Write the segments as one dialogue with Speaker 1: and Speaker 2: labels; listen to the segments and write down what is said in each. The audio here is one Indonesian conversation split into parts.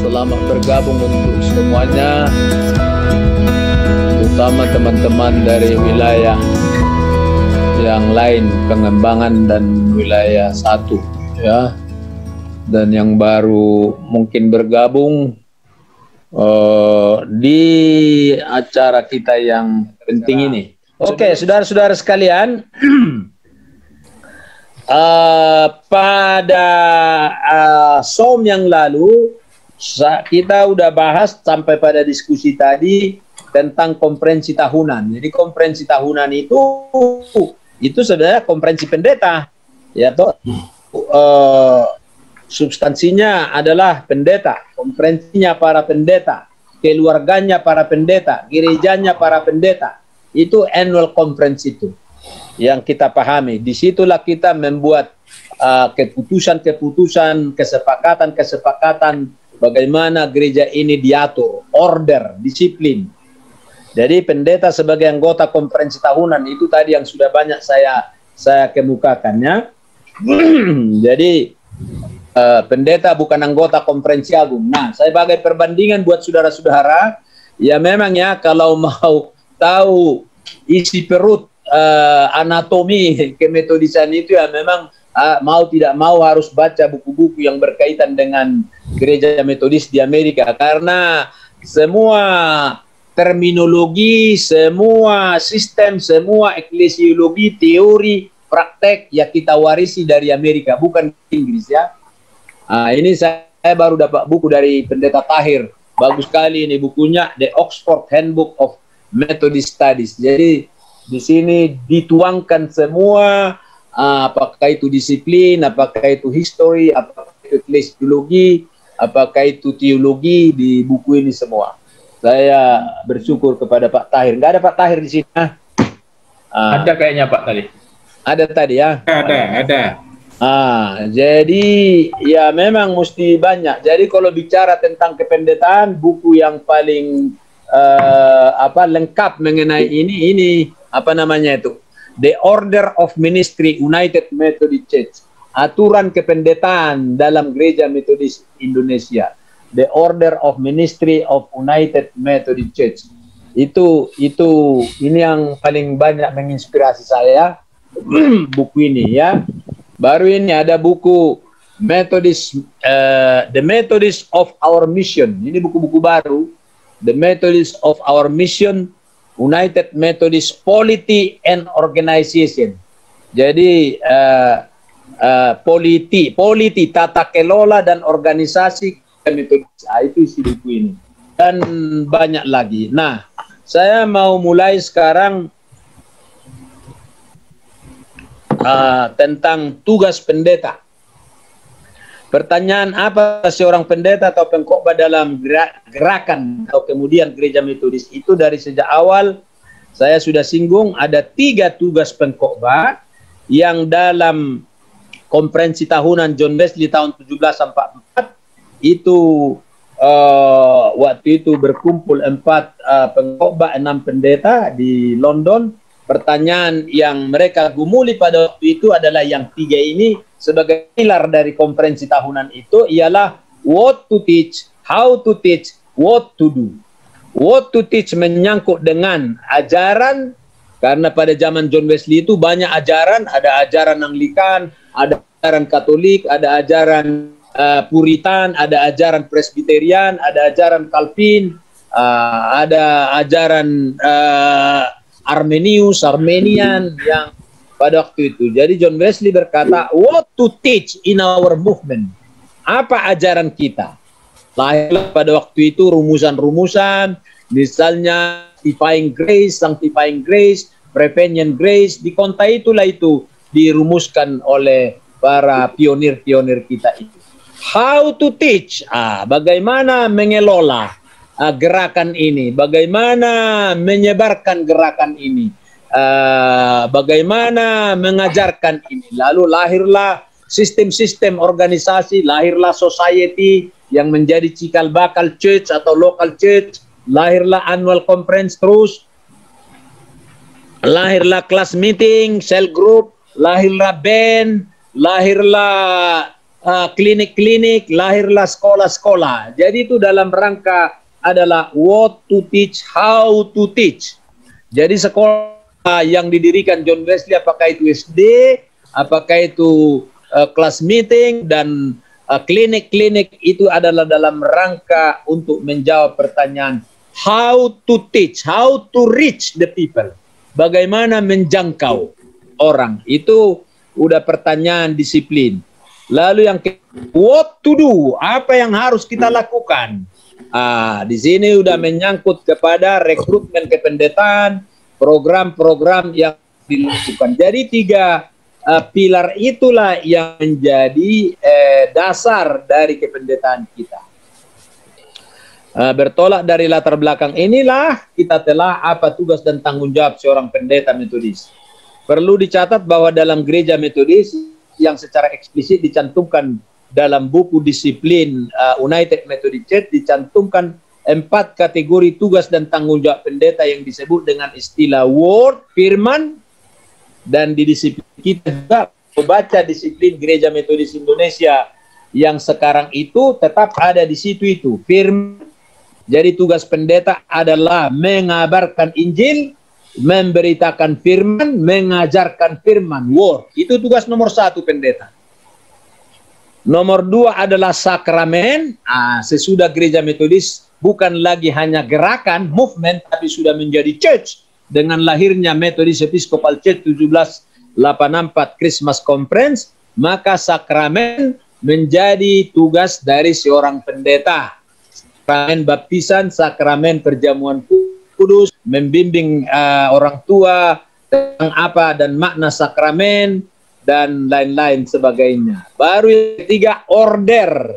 Speaker 1: Selamat bergabung untuk semuanya, terutama teman-teman dari wilayah yang lain, Pengembangan dan wilayah 1 ya. Dan yang baru mungkin bergabung di acara kita yang penting ini. Oke, saudara-saudara sekalian, pada SOM yang lalu kita udah bahas sampai pada diskusi tadi tentang konferensi tahunan. Jadi konferensi tahunan itu sebenarnya konferensi pendeta, ya toh. Substansinya adalah pendeta, konferensinya para pendeta, keluarganya para pendeta, gerejanya para pendeta. Itu annual conference itu yang kita pahami. Disitulah kita membuat keputusan-keputusan, kesepakatan-kesepakatan bagaimana gereja ini diatur, order, disiplin. Jadi pendeta sebagai anggota konferensi tahunan itu tadi yang sudah banyak saya kemukakannya. Jadi pendeta bukan anggota konferensi agung. Nah, saya sebagai perbandingan buat saudara-saudara, ya memang ya kalau mau tahu isi perut anatomi kemetodisan itu ya memang mau tidak mau harus baca buku-buku yang berkaitan dengan gereja metodis di Amerika, karena semua terminologi, semua sistem, semua eklesiologi, teori, praktek ya kita warisi dari Amerika, bukan Inggris ya. Ini saya baru dapat buku dari Pendeta Tahir, bagus sekali ini bukunya, The Oxford Handbook of Methodist Studies. Jadi di sini dituangkan semua, apakah itu disiplin, apakah itu history, apakah itu eklesiologi, apakah itu teologi, di buku ini semua. Saya bersyukur kepada Pak Tahir. Nggak ada Pak Tahir di sini?
Speaker 2: Ada kayaknya Pak tadi.
Speaker 1: Ada tadi ya?
Speaker 2: Ada.
Speaker 1: Jadi ya memang mesti banyak. Jadi kalau bicara tentang kependetaan, buku yang paling lengkap mengenai ini apa namanya itu, The Order of Ministry United Methodist Church, aturan kependetaan dalam Gereja Metodis Indonesia, The Order of Ministry of United Methodist Church. Itu ini yang paling banyak menginspirasi saya buku ini ya. Baru ini ada buku Methodist, The Methodist of Our Mission. Ini buku-buku baru, The Methodist of Our Mission, United Methodist Polity and Organization. Jadi politi, tata kelola dan organisasi Metodis. Itu isi buku ini. Dan banyak lagi. Nah, saya mau mulai sekarang tentang tugas pendeta. Pertanyaan, apa seorang pendeta atau pengkhotbah dalam gerakan atau kemudian gereja metodis itu? Dari sejak awal saya sudah singgung ada 3 tugas pengkhotbah yang dalam konferensi tahunan John Wesley tahun 1744 itu waktu itu berkumpul 4 pengkhotbah, 6 pendeta di London. Pertanyaan yang mereka gumuli pada waktu itu adalah yang 3 ini sebagai pilar dari konferensi tahunan itu, ialah what to teach, how to teach, what to do. What to teach menyangkut dengan ajaran, karena pada zaman John Wesley itu banyak ajaran, ada ajaran Anglikan, ada ajaran Katolik, ada ajaran Puritan, ada ajaran Presbyterian, ada ajaran Calvin, ada ajaran Armenian yang pada waktu itu. Jadi John Wesley berkata, what to teach in our movement. Apa ajaran kita? Lahirlah pada waktu itu rumusan-rumusan, misalnya sanctifying grace, prevenient grace. Di konta itulah itu dirumuskan oleh para pionir-pionir kita itu. How to teach? Bagaimana mengelola gerakan ini, bagaimana menyebarkan gerakan ini, bagaimana mengajarkan ini. Lalu lahirlah sistem-sistem organisasi, lahirlah society yang menjadi cikal bakal church atau local church, lahirlah annual conference terus, lahirlah class meeting, cell group, lahirlah band, lahirlah klinik-klinik, lahirlah sekolah-sekolah. Jadi itu dalam rangka adalah what to teach, how to teach. Jadi sekolah yang didirikan John Wesley, apakah itu SD, apakah itu kelas meeting, dan klinik-klinik itu adalah dalam rangka untuk menjawab pertanyaan how to teach, how to reach the people. Bagaimana menjangkau orang. Itu udah pertanyaan disiplin. Lalu yang what to do, apa yang harus kita lakukan. Di sini udah menyangkut kepada rekrutmen kependetaan, program-program yang dilakukan. Jadi 3 pilar itulah yang menjadi dasar dari kependetaan kita. Bertolak dari latar belakang inilah kita telah apa tugas dan tanggung jawab seorang pendeta metodis. Perlu dicatat bahwa dalam gereja metodis yang secara eksplisit dicantumkan dalam buku disiplin United Methodist Church, dicantumkan 4 kategori tugas dan tanggung jawab pendeta yang disebut dengan istilah word, firman, dan di disiplin kita juga membaca disiplin Gereja Metodis Indonesia yang sekarang itu tetap ada di situ itu, firman. Jadi tugas pendeta adalah mengabarkan Injil, memberitakan firman, mengajarkan firman, word. Itu tugas nomor 1 pendeta. Nomor 2 adalah sakramen. Sesudah gereja metodis bukan lagi hanya gerakan, movement, tapi sudah menjadi church. Dengan lahirnya Methodist Episcopal Church 1784 Christmas Conference, maka sakramen menjadi tugas dari seorang pendeta. Sakramen baptisan, sakramen perjamuan kudus, membimbing orang tua tentang apa dan makna sakramen, dan lain-lain sebagainya. Baru yang ketiga, order.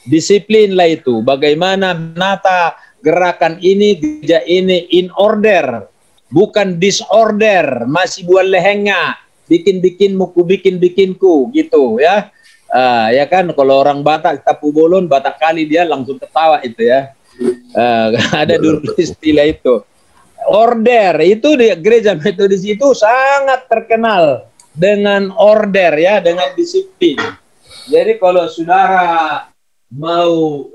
Speaker 1: Disiplin lah itu. Bagaimana menata gerakan ini, gereja ini in order. Bukan disorder. Masih buat lehenga. Bikin-bikinmu, ku bikin-bikinku. Gitu ya. Ya kan, kalau orang Batak, tapu bolon, Batak kali dia langsung ketawa itu ya. Ada dulu istilah itu. Order itu di gereja metodis itu sangat terkenal dengan order ya, dengan disiplin. Jadi kalau saudara mau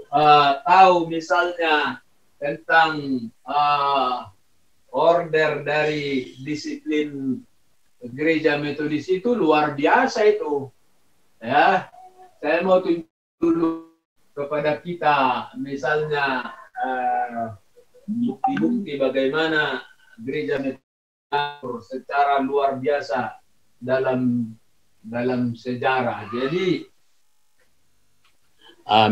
Speaker 1: tahu misalnya tentang order dari disiplin gereja metodis itu luar biasa itu. Ya, saya mau tunjuk dulu kepada kita misalnya bukti-bukti bagaimana gereja metodis secara luar biasa dalam sejarah. Jadi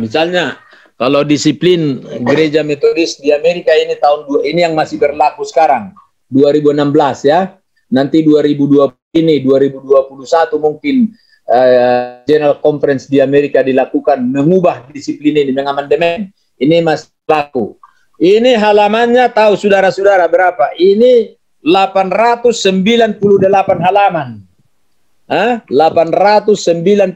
Speaker 1: misalnya kalau disiplin gereja metodis di Amerika ini ini yang masih berlaku sekarang 2016 ya. Nanti 2020 ini 2021 mungkin General Conference di Amerika dilakukan mengubah disiplin ini, mengamandemen. Ini masih berlaku. Ini halamannya tahu saudara-saudara berapa? Ini 898 halaman. 898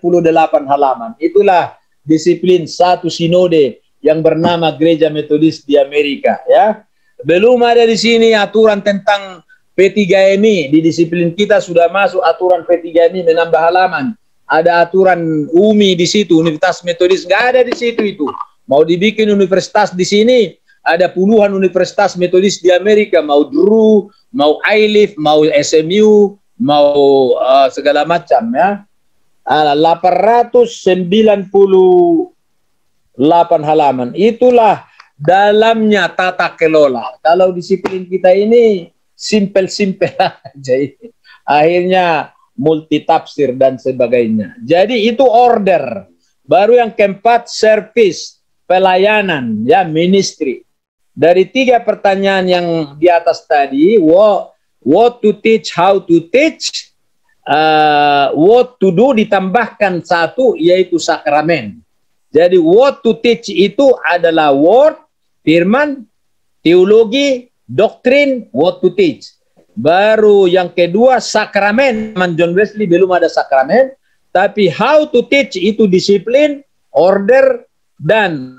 Speaker 1: halaman. Itulah disiplin satu sinode yang bernama Gereja Metodis di Amerika ya. Belum ada di sini aturan tentang P3MI. Di disiplin kita sudah masuk aturan P3MI menambah halaman. Ada aturan UMI di situ, Universitas Metodis nggak ada di situ itu. Mau dibikin universitas di sini, ada puluhan universitas metodis di Amerika, mau Drew, mau Iliff, mau SMU, mau segala macam ya. 898 halaman. Itulah dalamnya tata kelola. Kalau disiplin kita ini simpel-simpel aja. Akhirnya multitafsir dan sebagainya. Jadi itu order. Baru yang keempat, service, pelayanan, ya, ministry. Dari 3 pertanyaan yang di atas tadi, what to teach, how to teach, what to do, ditambahkan 1 yaitu sakramen. Jadi what to teach itu adalah word, firman, teologi, doktrin, what to teach. Baru yang kedua sakramen. John Wesley belum ada sakramen, tapi how to teach itu disiplin, order, dan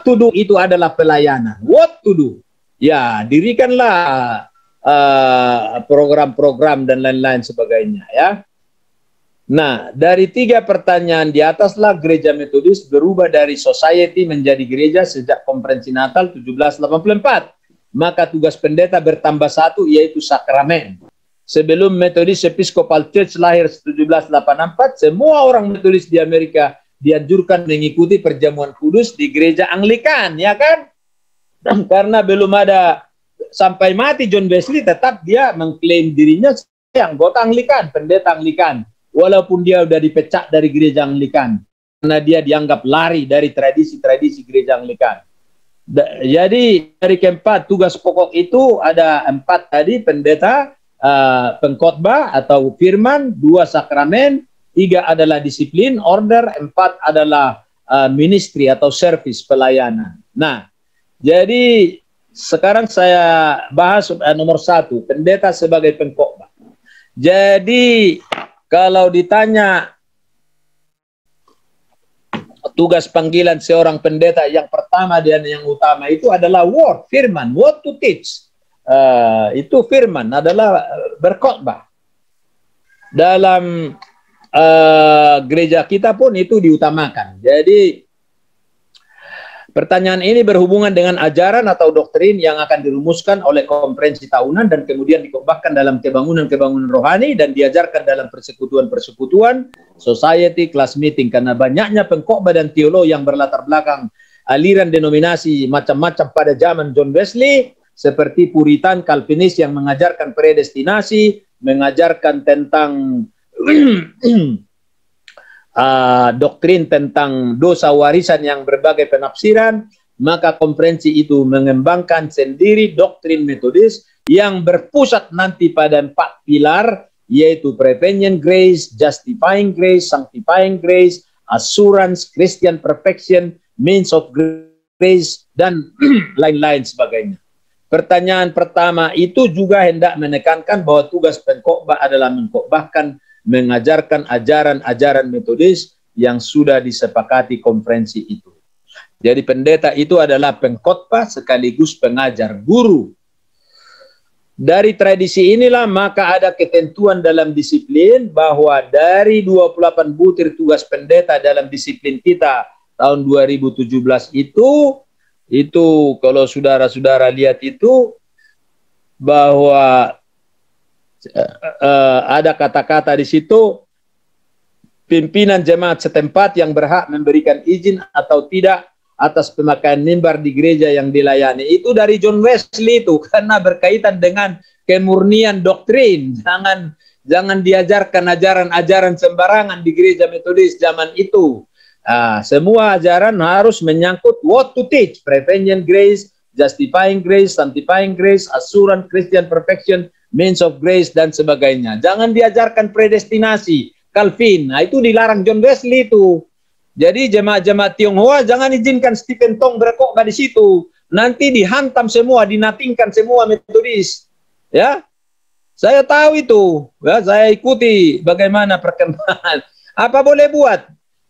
Speaker 1: to do itu adalah pelayanan. What to do? Ya, dirikanlah program-program dan lain-lain sebagainya ya. Nah, dari 3 pertanyaan di ataslah gereja Metodis berubah dari society menjadi gereja sejak konferensi Natal 1784. Maka tugas pendeta bertambah 1, yaitu sakramen. Sebelum Methodist Episcopal Church lahir 1784, semua orang Metodis di Amerika dianjurkan mengikuti perjamuan kudus di gereja Anglikan, ya kan? Karena belum ada, sampai mati John Wesley tetap dia mengklaim dirinya sebagai anggota Anglikan, pendeta Anglikan. Walaupun dia sudah dipecat dari gereja Anglikan, karena dia dianggap lari dari tradisi-tradisi gereja Anglikan. Jadi dari keempat tugas pokok itu ada 4 tadi, pendeta, pengkhotbah atau firman, 2 sakramen, 3 adalah disiplin, order, 4 adalah ministry atau service, pelayanan. Nah, jadi sekarang saya bahas nomor 1, pendeta sebagai pengkhotbah. Jadi kalau ditanya tugas panggilan seorang pendeta, yang pertama dan yang utama itu adalah word, firman, what to teach. Itu firman adalah berkhotbah. Dalam gereja kita pun itu diutamakan. Jadi pertanyaan ini berhubungan dengan ajaran atau doktrin yang akan dirumuskan oleh konferensi tahunan dan kemudian dikembangkan dalam kebangunan-kebangunan rohani dan diajarkan dalam persekutuan-persekutuan, society, class meeting. Karena banyaknya pengkhotbah dan teolog yang berlatar belakang aliran denominasi macam-macam pada zaman John Wesley, seperti Puritan, Calvinis yang mengajarkan predestinasi, mengajarkan tentang doktrin tentang dosa warisan yang berbagai penafsiran, maka konferensi itu mengembangkan sendiri doktrin Metodis yang berpusat nanti pada 4 pilar, yaitu prevenient grace, justifying grace, sanctifying grace, assurance, Christian perfection, means of grace, dan lain-lain sebagainya. Pertanyaan pertama itu juga hendak menekankan bahwa tugas pengkhotbah adalah mengkhotbahkan, mengajarkan ajaran-ajaran Metodis yang sudah disepakati konferensi itu. Jadi pendeta itu adalah pengkhotbah sekaligus pengajar, guru. Dari tradisi inilah maka ada ketentuan dalam disiplin bahwa dari 28 butir tugas pendeta dalam disiplin kita tahun 2017 itu kalau saudara-saudara lihat itu bahwa ada kata-kata di situ, pimpinan jemaat setempat yang berhak memberikan izin atau tidak atas pemakaian mimbar di gereja yang dilayani. Itu dari John Wesley itu, karena berkaitan dengan kemurnian doktrin. Jangan diajarkan ajaran-ajaran sembarangan di gereja Metodis zaman itu. Semua ajaran harus menyangkut what to teach, prevenient grace, justifying grace, sanctifying grace, assurance, Christian perfection, means of grace, dan sebagainya. Jangan diajarkan predestinasi, Calvin. Nah, itu dilarang John Wesley itu. Jadi jemaat-jemaat Tionghoa jangan izinkan Stephen Tong berkhotbah di situ. Nanti dihantam semua, dinatingkan semua Metodis. Ya, saya tahu itu. Ya, saya ikuti bagaimana perkembangan. Apa boleh buat?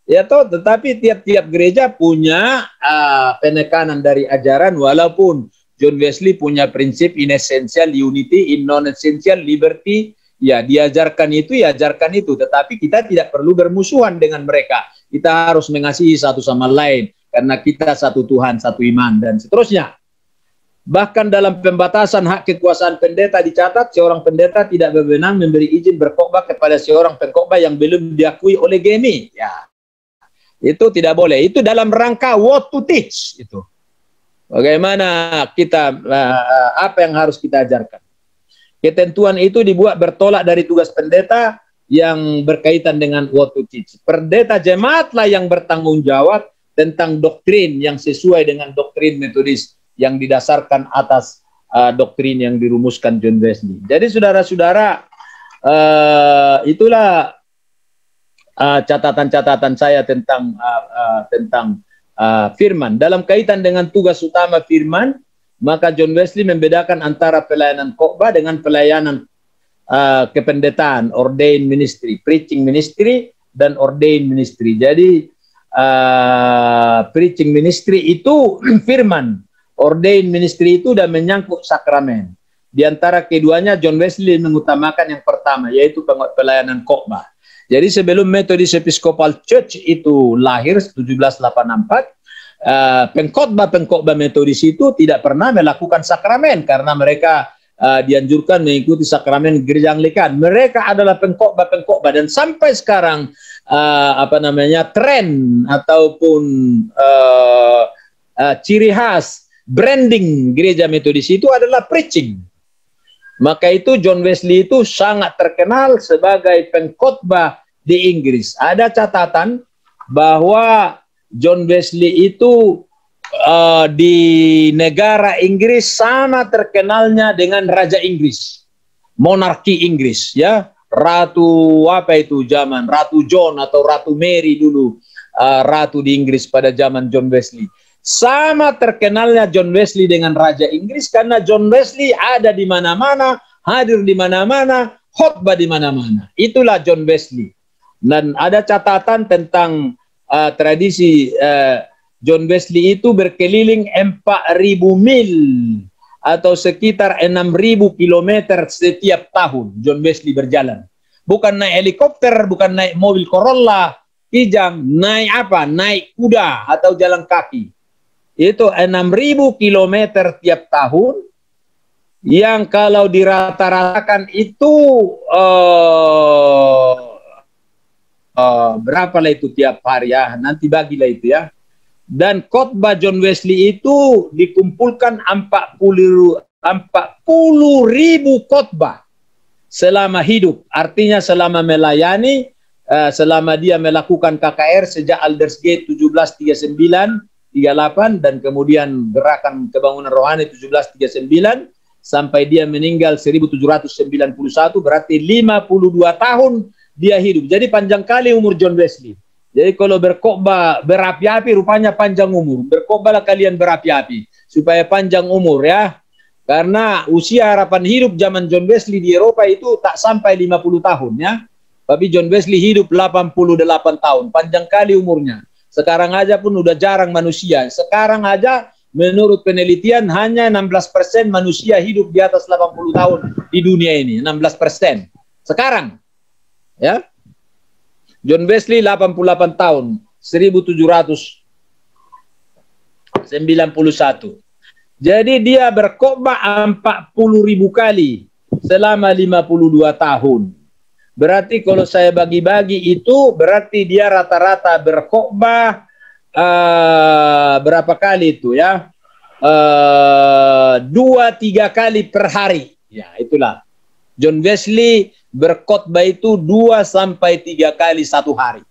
Speaker 1: Ya toh, tetapi tiap-tiap gereja punya penekanan dari ajaran, walaupun John Wesley punya prinsip in essential unity, in non-essential liberty. Ya, diajarkan itu, tetapi kita tidak perlu bermusuhan dengan mereka. Kita harus mengasihi satu sama lain, karena kita satu Tuhan, satu iman, dan seterusnya. Bahkan dalam pembatasan hak kekuasaan pendeta dicatat, seorang pendeta tidak berwenang memberi izin berkhotbah kepada seorang pengkhotbah yang belum diakui oleh GMI. Ya, itu tidak boleh. Itu dalam rangka what to teach itu. Bagaimana kita, apa yang harus kita ajarkan. Ketentuan itu dibuat bertolak dari tugas pendeta yang berkaitan dengan what to teach. Pendeta jemaatlah yang bertanggung jawab tentang doktrin yang sesuai dengan doktrin Metodis yang didasarkan atas doktrin yang dirumuskan John Wesley. Jadi saudara-saudara, itulah catatan-catatan saya tentang firman. Dalam kaitan dengan tugas utama firman, maka John Wesley membedakan antara pelayanan khotbah dengan pelayanan kependetaan, ordained ministry, preaching ministry, dan ordained ministry. Jadi preaching ministry itu firman, ordained ministry itu sudah menyangkut sakramen. Di antara keduanya John Wesley mengutamakan yang pertama, yaitu pelayanan khotbah. Jadi sebelum Methodist Episcopal Church itu lahir 1784, pengkhotbah Metodis itu tidak pernah melakukan sakramen karena mereka dianjurkan mengikuti sakramen gereja Anglikan. Mereka adalah pengkhotbah dan sampai sekarang tren ataupun ciri khas branding gereja Metodis itu adalah preaching. Maka itu John Wesley itu sangat terkenal sebagai pengkhotbah di Inggris. Ada catatan bahwa John Wesley itu di negara Inggris sama terkenalnya dengan Raja Inggris, monarki Inggris, ya, Ratu apa itu zaman, Ratu John atau Ratu Mary dulu, ratu di Inggris pada zaman John Wesley. Sama terkenalnya John Wesley dengan Raja Inggris karena John Wesley ada di mana-mana, hadir di mana-mana, khotbah di mana-mana. Itulah John Wesley. Dan ada catatan tentang tradisi John Wesley itu berkeliling 4.000 mil atau sekitar 6.000 kilometer setiap tahun. John Wesley berjalan. Bukan naik helikopter, bukan naik mobil Corolla, Kijang, naik apa? Naik kuda atau jalan kaki. Itu 6.000 kilometer tiap tahun, yang kalau dirata-ratakan itu berapalah itu tiap hari ya, nanti bagilah itu ya. Dan khotbah John Wesley itu dikumpulkan 40.000 khotbah selama hidup, artinya selama melayani, selama dia melakukan KKR sejak Aldersgate 1739 38 dan kemudian gerakan kebangunan rohani 1739 sampai dia meninggal 1791, berarti 52 tahun dia hidup. Jadi panjang kali umur John Wesley. Jadi kalau berkhotbah berapi-api rupanya panjang umur. Berkhotbahlah kalian berapi-api supaya panjang umur ya. Karena usia harapan hidup zaman John Wesley di Eropa itu tak sampai 50 tahun ya. Tapi John Wesley hidup 88 tahun, panjang kali umurnya. Sekarang aja pun udah jarang manusia. Sekarang aja menurut penelitian hanya 16% manusia hidup di atas 80 tahun di dunia ini. 16%. Sekarang. Ya. John Wesley 88 tahun. 1791. Jadi dia berkhotbah 40.000 kali selama 52 tahun. Berarti kalau saya bagi-bagi itu berarti dia rata-rata berkhotbah berapa kali itu ya? 2-3 kali per hari. Ya, itulah. John Wesley berkhotbah itu 2 sampai 3 kali satu hari.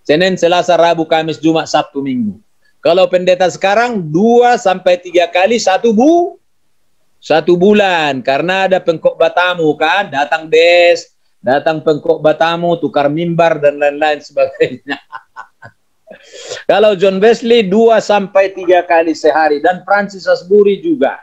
Speaker 1: Senin, Selasa, Rabu, Kamis, Jumat, Sabtu, Minggu. Kalau pendeta sekarang 2 sampai 3 kali satu bulan karena ada pengkhotbah tamu kan, datang datang pengkhotbah tamu, tukar mimbar dan lain-lain sebagainya. Kalau John Wesley 2 sampai 3 kali sehari dan Francis Asbury juga.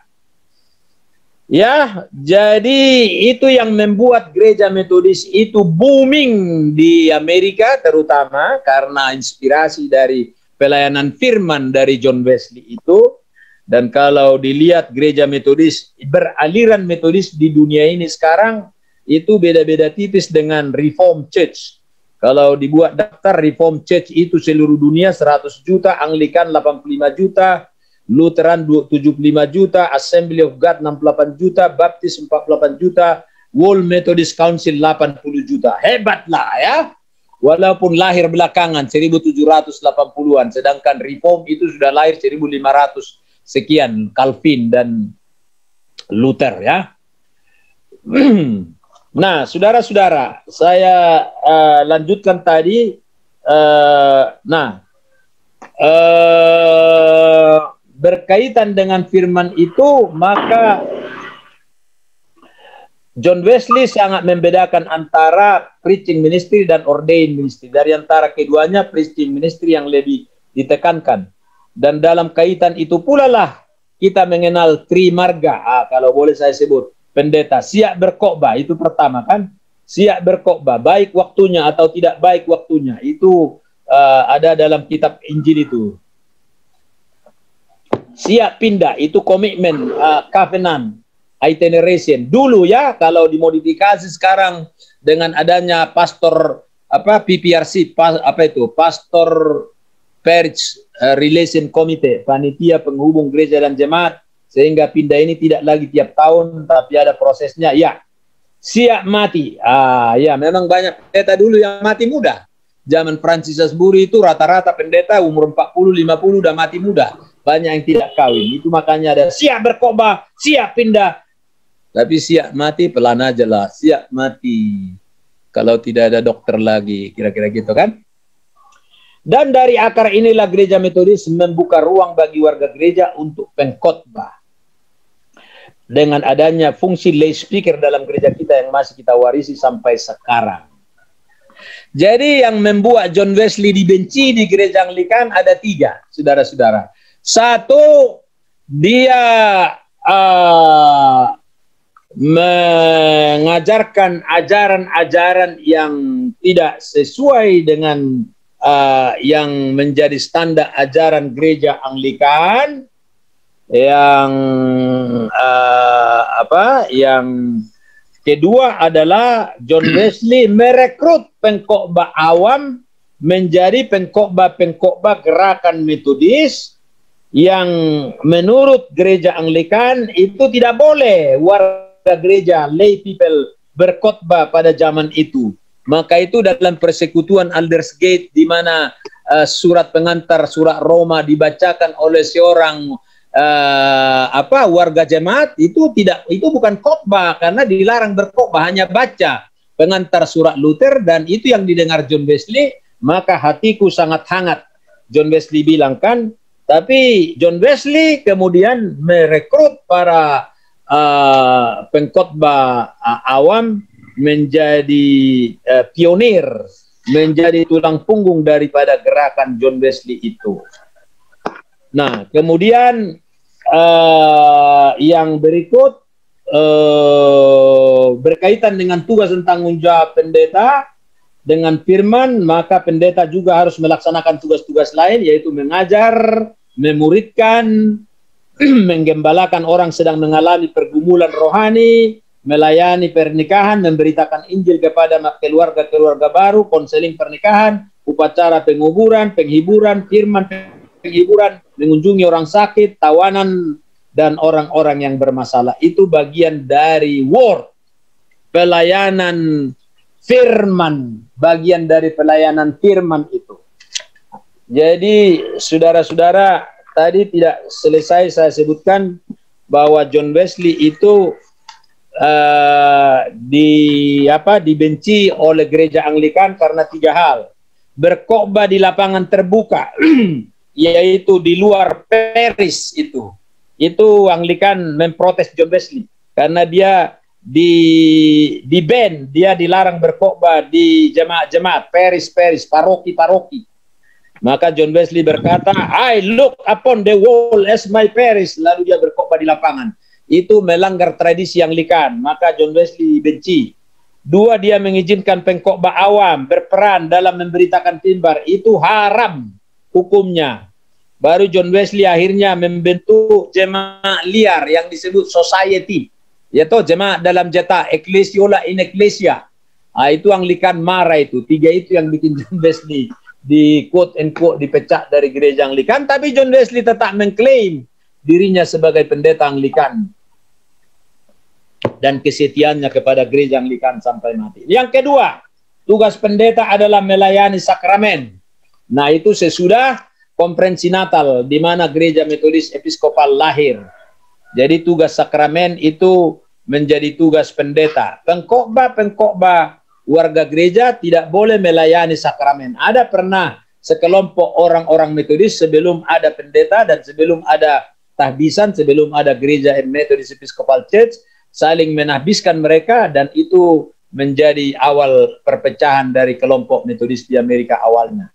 Speaker 1: Ya, jadi itu yang membuat gereja Metodis itu booming di Amerika terutama karena inspirasi dari pelayanan firman dari John Wesley itu. Dan kalau dilihat gereja Metodis, beraliran Metodis di dunia ini sekarang itu beda-beda tipis dengan Reform Church. Kalau dibuat daftar Reform Church itu seluruh dunia 100 juta, Anglikan 85 juta, Lutheran 75 juta, Assembly of God 68 juta, Baptist 48 juta, World Methodist Council 80 juta. Hebatlah ya. Walaupun lahir belakangan 1780-an, sedangkan Reform itu sudah lahir 1500 sekian, Calvin dan Luther ya. Nah, saudara-saudara, saya lanjutkan tadi. Berkaitan dengan firman itu, maka John Wesley sangat membedakan antara preaching ministry dan ordained ministry. Dari antara keduanya, preaching ministry yang lebih ditekankan. Dan dalam kaitan itu pula lah kita mengenal Trimarga. Kalau boleh saya sebut. Pendeta siap berkhotbah itu pertama kan, siap berkhotbah baik waktunya atau tidak baik waktunya itu ada dalam kitab Injil itu. Siap pindah itu komitmen, covenant, itineration dulu ya. Kalau dimodifikasi sekarang dengan adanya pastor apa PPRC, apa itu, Pastor Parish Relation Committee, panitia penghubung gereja dan jemaat, sehingga pindah ini tidak lagi tiap tahun tapi ada prosesnya. Ya, siap mati. Ya, memang banyak pendeta dulu yang mati muda. Zaman Francis Asbury itu rata-rata pendeta umur 40-50 udah mati muda. Banyak yang tidak kawin. Itu makanya ada siap berkhotbah, siap pindah. Tapi siap mati pelan aja lah. Siap mati kalau tidak ada dokter lagi. Kira-kira gitu kan. Dan dari akar inilah gereja Metodis membuka ruang bagi warga gereja untuk pengkhotbah. Dengan adanya fungsi lay speaker dalam gereja kita yang masih kita warisi sampai sekarang. Jadi yang membuat John Wesley dibenci di gereja Anglikan ada 3, saudara-saudara. 1, dia mengajarkan ajaran-ajaran yang tidak sesuai dengan yang menjadi standar ajaran gereja Anglikan, yang yang kedua adalah John Wesley merekrut pengkhotbah awam menjadi pengkhotbah gerakan Metodis yang menurut gereja Anglikan itu tidak boleh warga gereja lay people berkhotbah pada zaman itu. Maka itu dalam persekutuan Aldersgate di mana surat pengantar surat Roma dibacakan oleh seorang warga jemaat itu bukan khotbah karena dilarang berkhotbah, hanya baca pengantar surat Luther, dan itu yang didengar John Wesley, maka hatiku sangat hangat. John Wesley bilang kan, tapi John Wesley kemudian merekrut para pengkhotbah awam menjadi pionir, menjadi tulang punggung daripada gerakan John Wesley itu. Nah, kemudian yang berikut berkaitan dengan tugas dan tanggung jawab pendeta dengan firman, maka pendeta juga harus melaksanakan tugas-tugas lain, yaitu mengajar, memuridkan, menggembalakan orang sedang mengalami pergumulan rohani, melayani pernikahan, memberitakan Injil kepada keluarga-keluarga baru, konseling pernikahan, upacara penguburan, penghiburan, firman penghiburan, mengunjungi orang sakit, tawanan, dan orang-orang yang bermasalah. Itu bagian dari word, pelayanan firman, bagian dari pelayanan firman itu. Jadi saudara-saudara, tadi tidak selesai saya sebutkan bahwa John Wesley itu dibenci oleh gereja Anglikan karena 3 hal. Berkhotbah di lapangan terbuka, yaitu di luar parish itu. Itu Anglikan memprotes John Wesley karena dia di-ban, dia dilarang berkhotbah di jemaat-jemaat, parish, paroki. Maka John Wesley berkata, I look upon the wall as my parish. Lalu dia berkhotbah di lapangan. Itu melanggar tradisi Anglikan, maka John Wesley benci. 2, dia mengizinkan pengkhotbah awam berperan dalam memberitakan mimbar. Itu haram hukumnya. Baru John Wesley akhirnya membentuk jemaat liar yang disebut society, yaitu jemaat dalam jeta, ecclesiola in ecclesia. Itu Anglikan marah itu. 3 itu yang bikin John Wesley di quote and quote dipecat dari gereja Anglikan, tapi John Wesley tetap mengklaim dirinya sebagai pendeta Anglikan dan kesetiaannya kepada gereja Anglikan sampai mati. Yang kedua, tugas pendeta adalah melayani sakramen. Nah, itu sesudah konferensi Natal di mana gereja Metodis Episkopal lahir. Jadi tugas sakramen itu menjadi tugas pendeta. Pengkhotbah warga gereja tidak boleh melayani sakramen. Ada pernah sekelompok orang-orang Metodis sebelum ada pendeta dan sebelum ada tahbisan, sebelum ada gereja Methodist Episcopal Church, saling menahbiskan mereka, dan itu menjadi awal perpecahan dari kelompok Metodis di Amerika awalnya.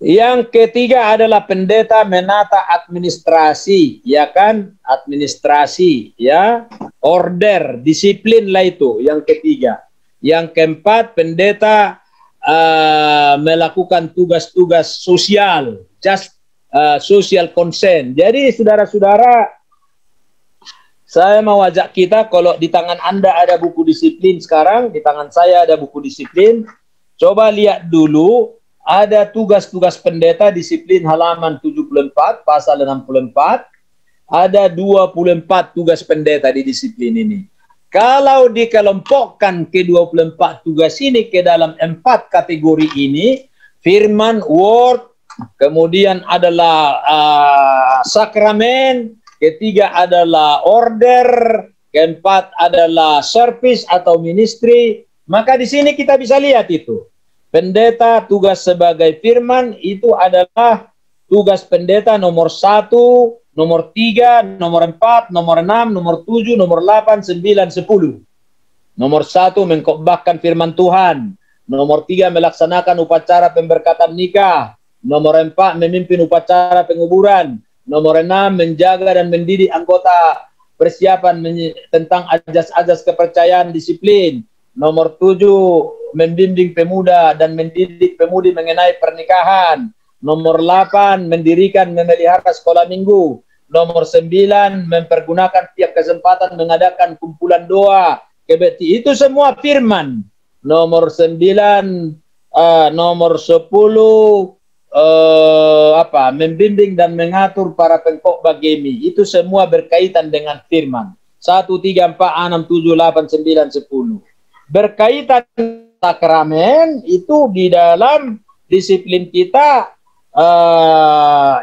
Speaker 1: Yang ketiga adalah pendeta menata administrasi, ya kan? Administrasi, ya, order, disiplin lah itu. Yang ketiga. Yang keempat, pendeta melakukan tugas-tugas sosial, social concern. Jadi saudara-saudara, saya mau ajak kita, kalau di tangan Anda ada buku disiplin sekarang, di tangan saya ada buku disiplin. Coba lihat dulu, ada tugas-tugas pendeta disiplin halaman 74, pasal 64. Ada 24 tugas pendeta di disiplin ini. Kalau dikelompokkan ke 24 tugas ini ke dalam 4 kategori ini, firman, word, kemudian adalah sakramen, ketiga adalah order, keempat adalah service atau ministry. Maka di sini kita bisa lihat itu. Pendeta tugas sebagai firman itu adalah tugas pendeta nomor 1, nomor 3, nomor 4, nomor 6, nomor 7, nomor 8, 9, 10. Nomor 1 mengkhotbahkan firman Tuhan. Nomor 3 melaksanakan upacara pemberkatan nikah. Nomor 4 memimpin upacara penguburan. Nomor 6 menjaga dan mendidik anggota persiapan tentang ajas-ajas kepercayaan disiplin. Nomor 7 membimbing pemuda dan mendidik pemudi mengenai pernikahan. Nomor 8 mendirikan memelihara sekolah minggu. Nomor 9 mempergunakan tiap kesempatan mengadakan kumpulan doa kebakti. Itu semua firman. Nomor 9 nomor 10 membimbing dan mengatur para pengkhotbah gemi. Itu semua berkaitan dengan firman. 1, 3, 4, 6, 7, 8, 9, 10. Berkaitan sakramen itu di dalam disiplin kita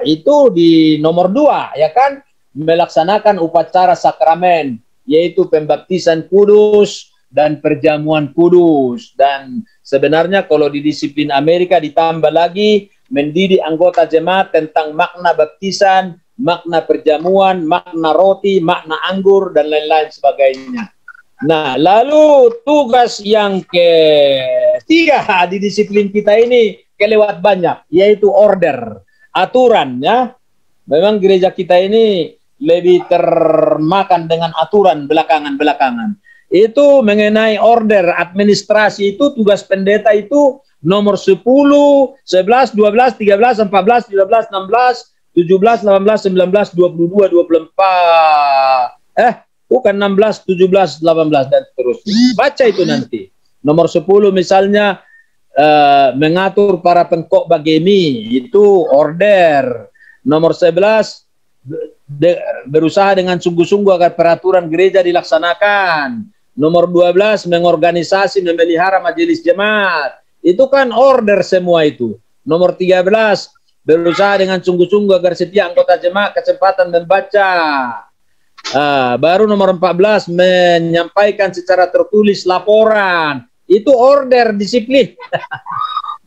Speaker 1: itu di nomor 2, ya kan, melaksanakan upacara sakramen, yaitu pembaptisan kudus dan perjamuan kudus. Dan sebenarnya kalau di disiplin Amerika ditambah lagi mendidik anggota jemaat tentang makna baptisan, makna perjamuan, makna roti, makna anggur, dan lain-lain sebagainya. Nah, lalu tugas yang ketiga di disiplin kita ini kelewat banyak, yaitu order, aturan, ya. Memang gereja kita ini lebih termakan dengan aturan belakangan-belakangan. Itu mengenai order, administrasi itu tugas pendeta itu nomor 10, 11, 12, 13, 14, 15, 16, 17, 18, 19, 22, 24. Bukan 16, 17, 18 dan seterusnya. Baca itu nanti. Nomor 10 misalnya mengatur para pengkhotbah gemi, itu order. Nomor 11 berusaha dengan sungguh-sungguh agar peraturan gereja dilaksanakan. Nomor 12 mengorganisasi, memelihara majelis jemaat. Itu kan order semua itu. Nomor 13 berusaha dengan sungguh-sungguh agar setiap anggota jemaat kesempatan membaca. Baru nomor 14 menyampaikan secara tertulis laporan. Itu order disiplin.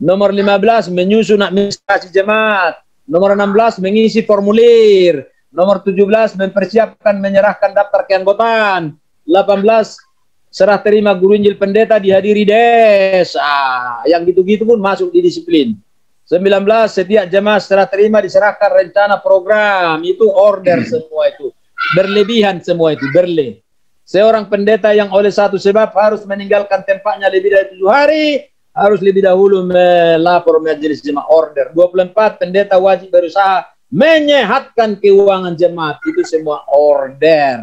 Speaker 1: Nomor 15 menyusun administrasi jemaat. Nomor 16 mengisi formulir. Nomor 17 mempersiapkan menyerahkan daftar keanggotaan. 18 serah terima guru Injil pendeta dihadiri des. Yang gitu-gitu pun masuk di disiplin. 19 setiap jemaat serah terima diserahkan rencana program. Itu order semua itu. Berlebihan semua itu, berle. Seorang pendeta yang oleh satu sebab harus meninggalkan tempatnya lebih dari 7 hari, harus lebih dahulu melapor majelis jemaat, order. 24 pendeta wajib berusaha menyehatkan keuangan jemaat. Itu semua order.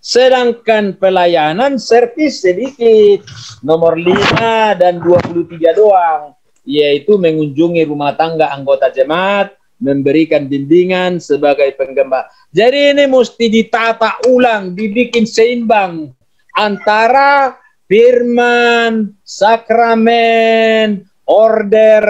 Speaker 1: Sedangkan pelayanan servis sedikit, nomor 5 dan 23 doang, yaitu mengunjungi rumah tangga anggota jemaat, memberikan bimbingan sebagai penggembala. Jadi ini mesti ditata ulang, dibikin seimbang antara firman, sakramen, order,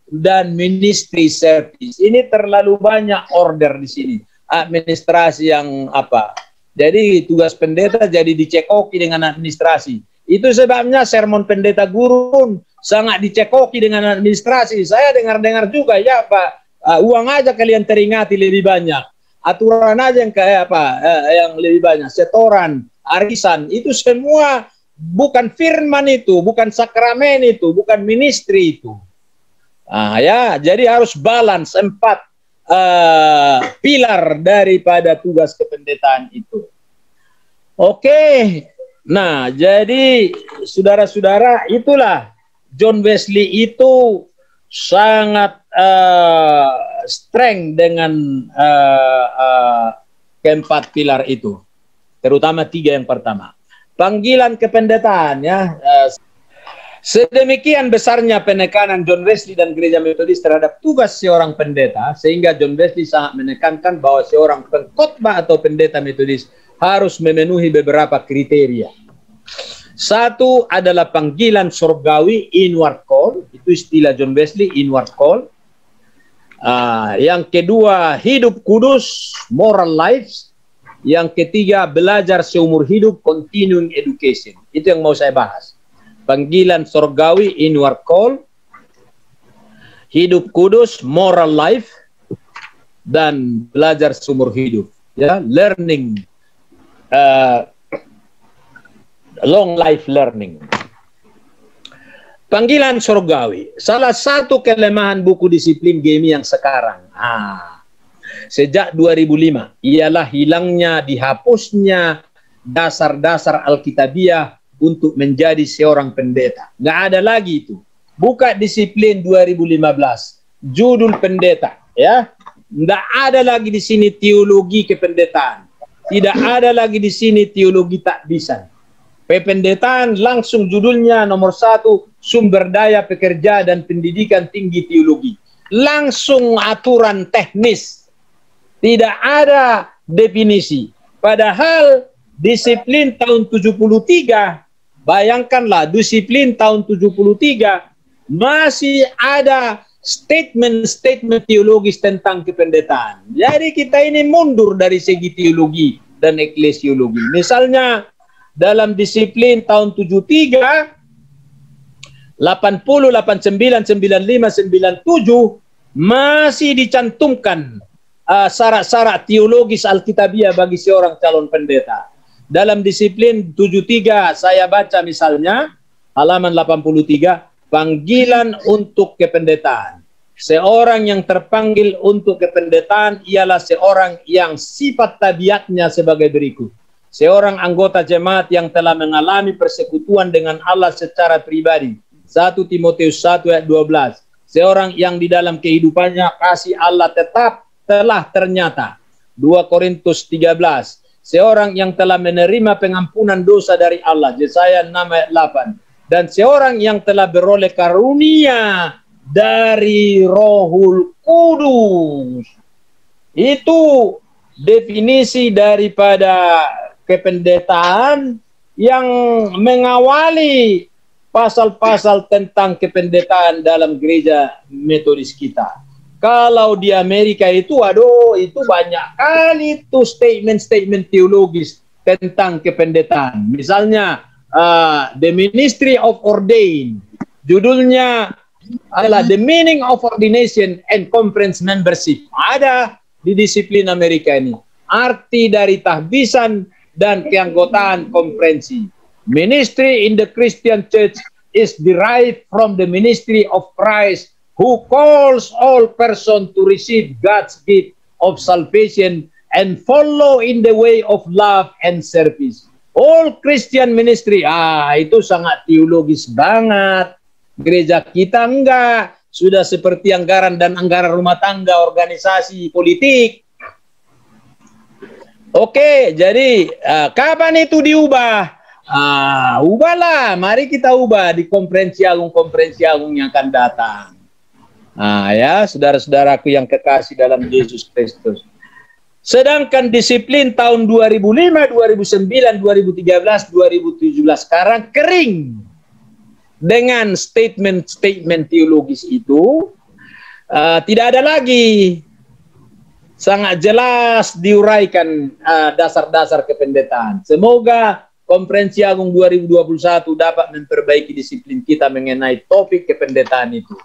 Speaker 1: dan ministry service. Ini terlalu banyak order di sini. Administrasi yang apa? Jadi tugas pendeta jadi dicekoki dengan administrasi. Itu sebabnya sermon pendeta guru sangat dicekoki dengan administrasi. Saya dengar-dengar juga, ya Pak, uang aja kalian teringati lebih banyak. Aturan aja yang kayak apa, yang lebih banyak. Setoran, arisan, itu semua bukan firman itu, bukan sakramen itu, bukan ministry itu. Ya, jadi harus balance 4 pilar daripada tugas kependetaan itu. Oke, nah jadi saudara-saudara, itulah John Wesley itu sangat strength dengan keempat pilar itu, terutama 3 yang pertama. Panggilan kependetaan, ya. Sedemikian besarnya penekanan John Wesley dan Gereja Metodis terhadap tugas seorang pendeta, sehingga John Wesley sangat menekankan bahwa seorang pengkhotbah atau pendeta Metodis harus memenuhi beberapa kriteria. Satu adalah panggilan surgawi, inward call, itu istilah John Wesley, inward call. Yang kedua, hidup kudus, moral lives. Yang ketiga, belajar seumur hidup, continuing education. Itu yang mau saya bahas. Panggilan surgawi, inward call, hidup kudus, moral life, dan belajar seumur hidup. Ya, learning, long life learning. Panggilan surgawi, salah satu kelemahan buku disiplin GMI yang sekarang, sejak 2005, ialah hilangnya, dihapusnya dasar-dasar Alkitabiah untuk menjadi seorang pendeta. Nggak ada lagi itu. Buka disiplin 2015, judul pendeta, ya. Nggak ada lagi di sini teologi kependetaan. Tidak ada lagi di sini teologi takbisan. Kependetaan langsung judulnya nomor 1, sumber daya pekerja dan pendidikan tinggi teologi. Langsung aturan teknis. Tidak ada definisi. Padahal disiplin tahun 73, bayangkanlah disiplin tahun 73 masih ada statement-statement teologis tentang kependetaan. Jadi kita ini mundur dari segi teologi dan eklesiologi. Misalnya dalam disiplin tahun 73, 80, 89, 95, 97 masih dicantumkan syarat-syarat teologis Alkitabiah bagi seorang calon pendeta. Dalam disiplin 73 saya baca misalnya halaman 83, panggilan untuk kependetaan. Seorang yang terpanggil untuk kependetaan ialah seorang yang sifat tabiatnya sebagai berikut. Seorang anggota jemaat yang telah mengalami persekutuan dengan Allah secara pribadi. 1 Timotius 1 ayat 12. Seorang yang di dalam kehidupannya kasih Allah tetap telah ternyata. 2 Korintus 13. Seorang yang telah menerima pengampunan dosa dari Allah. Yesaya 6 ayat 8. Dan seorang yang telah beroleh karunia dari Rohul Kudus. Itu definisi daripada kependetaan yang mengawali pasal-pasal tentang kependetaan dalam gereja Metodis kita. Kalau di Amerika itu, aduh, itu banyak kali itu statement-statement teologis tentang kependetaan. Misalnya, The Ministry of Ordained. Judulnya adalah The Meaning of Ordination and Conference Membership. Ada di disiplin Amerika ini. Arti dari tahbisan dan keanggotaan konferensi. Ministry in the Christian Church is derived from the ministry of Christ, who calls all persons to receive God's gift of salvation and follow in the way of love and service. All Christian ministry, itu sangat teologis banget. Gereja kita enggak, sudah seperti anggaran dan anggaran rumah tangga, organisasi politik. Oke, jadi kapan itu diubah? Ubahlah, mari kita ubah di konferensi agung yang akan datang. Ya, saudara-saudaraku yang kekasih dalam Yesus Kristus. Sedangkan disiplin tahun 2005, 2009, 2013, 2017 sekarang kering. Dengan statement-statement teologis itu tidak ada lagi. Sangat jelas diuraikan dasar-dasar kependetaan. Semoga Konferensi Agung 2021 dapat memperbaiki disiplin kita mengenai topik kependetaan itu.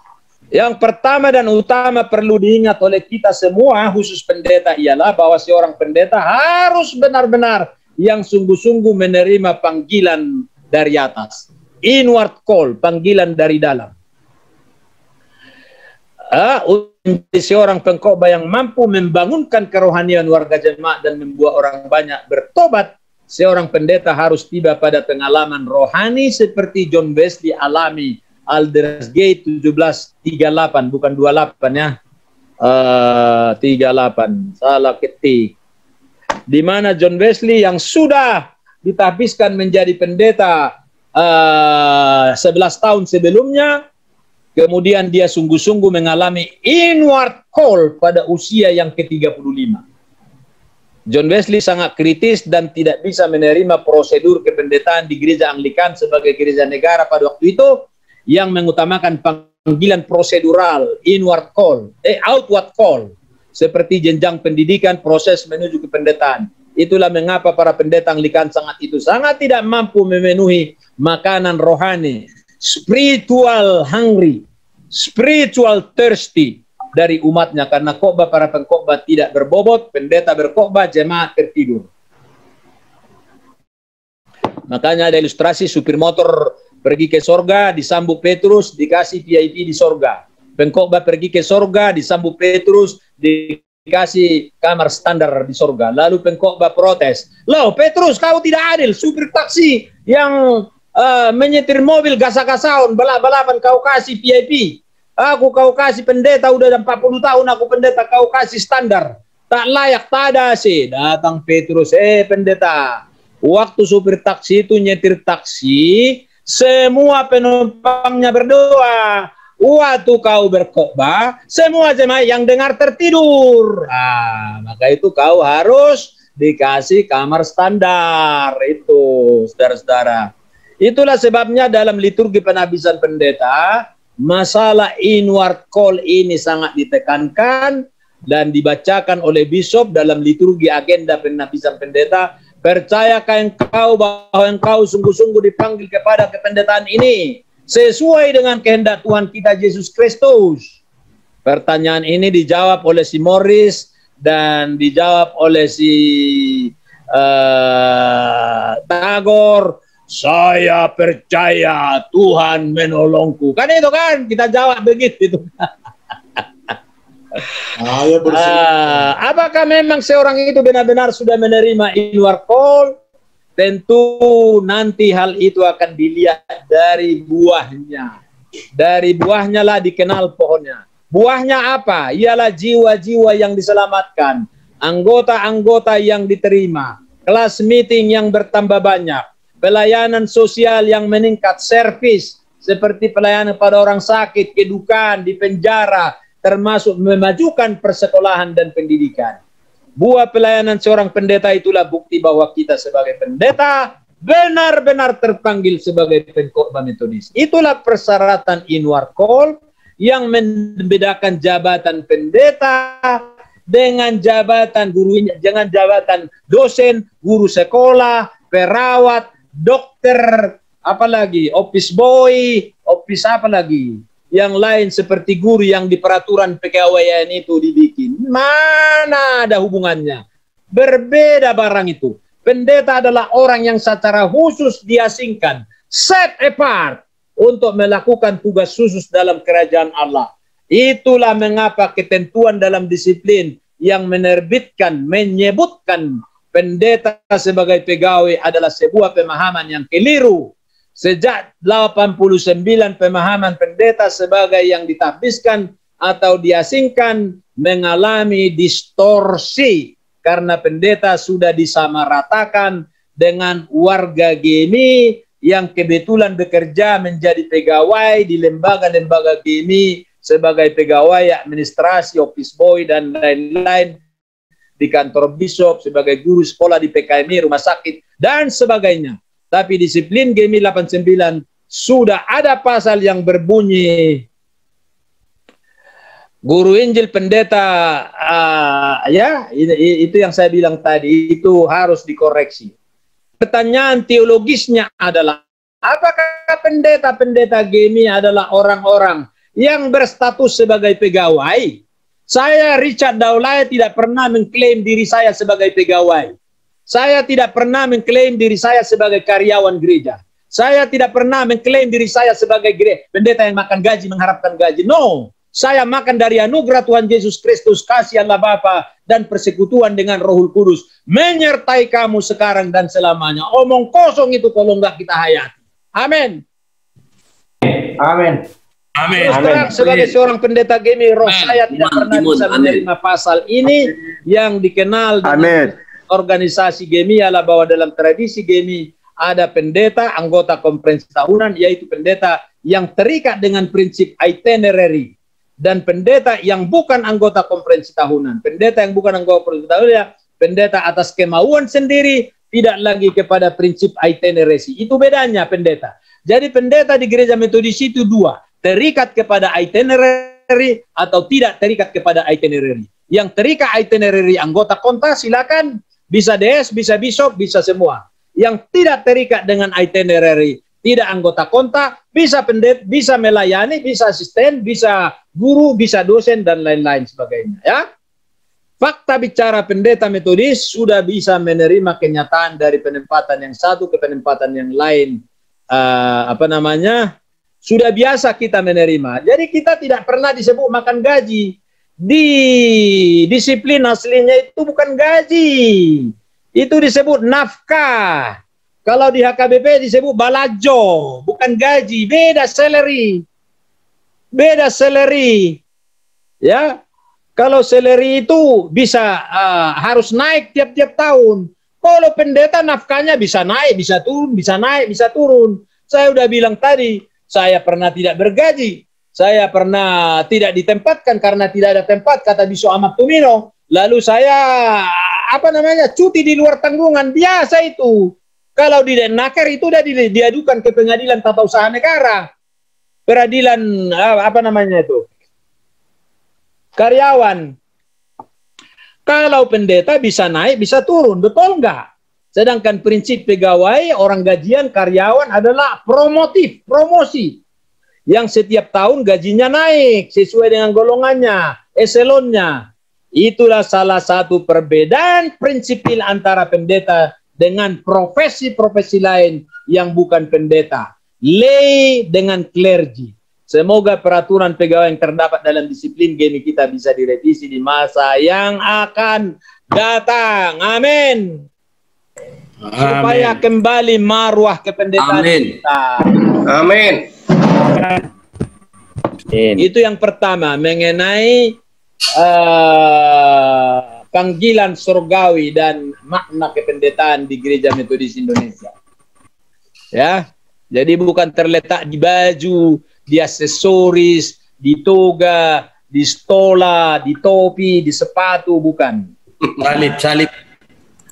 Speaker 1: Yang pertama dan utama perlu diingat oleh kita semua, khusus pendeta, ialah bahwa seorang pendeta harus benar-benar yang sungguh-sungguh menerima panggilan dari atas. Inward call, panggilan dari dalam. Untuk seorang pengkhotbah yang mampu membangunkan kerohanian warga jemaat dan membuat orang banyak bertobat, seorang pendeta harus tiba pada pengalaman rohani seperti John Wesley alami. Aldersgate 1738, bukan 28 ya. 38, salah ketik. Di mana John Wesley yang sudah ditahbiskan menjadi pendeta 11 tahun sebelumnya, kemudian dia sungguh-sungguh mengalami inward call pada usia yang ke-35. John Wesley sangat kritis dan tidak bisa menerima prosedur kependetaan di gereja Anglikan sebagai gereja negara pada waktu itu yang mengutamakan panggilan prosedural, outward call, seperti jenjang pendidikan, proses menuju kependetaan. Itulah mengapa para pendeta Anglikan sangat tidak mampu memenuhi makanan rohani, spiritual hungry, spiritual thirsty dari umatnya, karena khotbah para pengkhotbah tidak berbobot, pendeta berkhotbah, jemaat tertidur. Makanya ada ilustrasi supir motor pergi ke sorga, disambut Petrus, dikasih VIP di sorga. Pengkhotbah pergi ke sorga, disambut Petrus, dikasih kamar standar di sorga. Lalu pengkhotbah protes, "Loh Petrus, kau tidak adil, supir taksi yang menyetir mobil gasa-gasaun, balap-balapan kau kasih VIP. Aku kau kasih pendeta, udah 40 tahun aku pendeta, kau kasih standar. Tak layak, tak ada sih." Datang Petrus, pendeta, waktu supir taksi itu nyetir taksi, semua penumpangnya berdoa. Waktu kau berkhotbah, semua jemaat yang dengar tertidur. Maka itu kau harus dikasih kamar standar. Itu, saudara-saudara. Itulah sebabnya dalam liturgi penabisan pendeta, masalah inward call ini sangat ditekankan dan dibacakan oleh bishop dalam liturgi agenda penabisan pendeta. Percayakah engkau bahwa engkau sungguh-sungguh dipanggil kepada kependetaan ini sesuai dengan kehendak Tuhan kita Yesus Kristus? Pertanyaan ini dijawab oleh si Morris dan dijawab oleh si Tagore. Saya percaya Tuhan menolongku. Kan itu kan, kita jawab begitu. Apakah memang seorang itu benar-benar sudah menerima inward call? Tentu nanti hal itu akan dilihat dari buahnya. Dari buahnya lah dikenal pohonnya. Buahnya apa? Ialah jiwa-jiwa yang diselamatkan, anggota-anggota yang diterima, kelas meeting yang bertambah banyak, pelayanan sosial yang meningkat, servis seperti pelayanan pada orang sakit, kedukaan, di penjara, termasuk memajukan persekolahan dan pendidikan. Buah pelayanan seorang pendeta itulah bukti bahwa kita sebagai pendeta benar-benar terpanggil sebagai pengkhotbah metodis. Itulah persyaratan inward call yang membedakan jabatan pendeta dengan jabatan guru, dengan jabatan dosen, guru sekolah, perawat, dokter, apalagi office boy, office apalagi yang lain seperti guru yang di peraturan pegawaian itu dibikin. Mana ada hubungannya? Berbeda barang itu. Pendeta adalah orang yang secara khusus diasingkan, set apart untuk melakukan tugas khusus dalam kerajaan Allah. Itulah mengapa ketentuan dalam disiplin yang menyebutkan pendeta sebagai pegawai adalah sebuah pemahaman yang keliru. Sejak 89 pemahaman pendeta sebagai yang ditahbiskan atau diasingkan mengalami distorsi karena pendeta sudah disamaratakan dengan warga GMI yang kebetulan bekerja menjadi pegawai di lembaga-lembaga GMI sebagai pegawai administrasi, office boy dan lain-lain, di kantor bishop, sebagai guru sekolah di PKMI, rumah sakit dan sebagainya. Tapi disiplin GMI 89 sudah ada pasal yang berbunyi guru Injil pendeta, itu yang saya bilang tadi, itu harus dikoreksi. Pertanyaan teologisnya adalah, apakah pendeta-pendeta GMI adalah orang-orang yang berstatus sebagai pegawai? Saya Richard Daulay tidak pernah mengklaim diri saya sebagai pegawai. Saya tidak pernah mengklaim diri saya sebagai karyawan gereja. Saya tidak pernah mengklaim diri saya sebagai pendeta yang makan gaji, mengharapkan gaji. No, saya makan dari anugerah Tuhan Yesus Kristus, kasih Allah Bapa dan persekutuan dengan Roh Kudus menyertai kamu sekarang dan selamanya. Omong kosong itu kalau enggak kita hayati. Amin.
Speaker 2: Amin.
Speaker 1: Amin. Terus sebagai seorang pendeta GMI, roh saya tidak pernah bisa menerima pasal ini yang dikenal dengan organisasi GMI adalah bahwa dalam tradisi GMI ada pendeta anggota konferensi tahunan, yaitu pendeta yang terikat dengan prinsip itinerary, dan pendeta yang bukan anggota konferensi tahunan. Pendeta yang bukan anggota konferensi tahunan ya pendeta atas kemauan sendiri, tidak lagi kepada prinsip itinerary. Itu bedanya pendeta. Jadi pendeta di gereja metodis itu dua, terikat kepada itinerary atau tidak terikat kepada itinerary. Yang terikat itinerary anggota konta silakan, bisa DS, bisa bishop, bisa semua. Yang tidak terikat dengan itinerary, tidak anggota konta, bisa pendeta, bisa melayani, bisa asisten, bisa guru, bisa dosen, dan lain-lain sebagainya. Ya, fakta bicara pendeta metodis sudah bisa menerima kenyataan dari penempatan yang satu ke penempatan yang lain. Sudah biasa kita menerima. Jadi kita tidak pernah disebut makan gaji. Di disiplin aslinya itu bukan gaji. Itu disebut nafkah. Kalau di HKBP disebut balajo, bukan gaji, beda salary. Beda salary. Ya. Kalau salary itu bisa harus naik tiap-tiap tahun. Kalau pendeta nafkahnya bisa naik, bisa turun, bisa naik, bisa turun. Saya udah bilang tadi, saya pernah tidak bergaji. Saya pernah tidak ditempatkan karena tidak ada tempat, kata Bisu Ahmad Tumino. Lalu saya cuti di luar tanggungan, biasa itu. Kalau di Dennaker itu udah diadukan ke pengadilan tata usaha negara, peradilan karyawan. Kalau pendeta bisa naik, bisa turun, betul enggak? Sedangkan prinsip pegawai, orang gajian, karyawan adalah promotif, promosi. Yang setiap tahun gajinya naik sesuai dengan golongannya, eselonnya. Itulah salah satu perbedaan prinsipil antara pendeta dengan profesi-profesi lain yang bukan pendeta. Lay dengan clergy. Semoga peraturan pegawai yang terdapat dalam disiplin GEMI kita bisa direvisi di masa yang akan datang. Amin. Supaya kembali marwah kependetaan kita.
Speaker 2: Amin.
Speaker 1: Itu yang pertama mengenai panggilan surgawi dan makna kependetaan di Gereja Metodis Indonesia. Ya, jadi bukan terletak di baju, di aksesoris, di toga, di stola, di topi, di sepatu, bukan.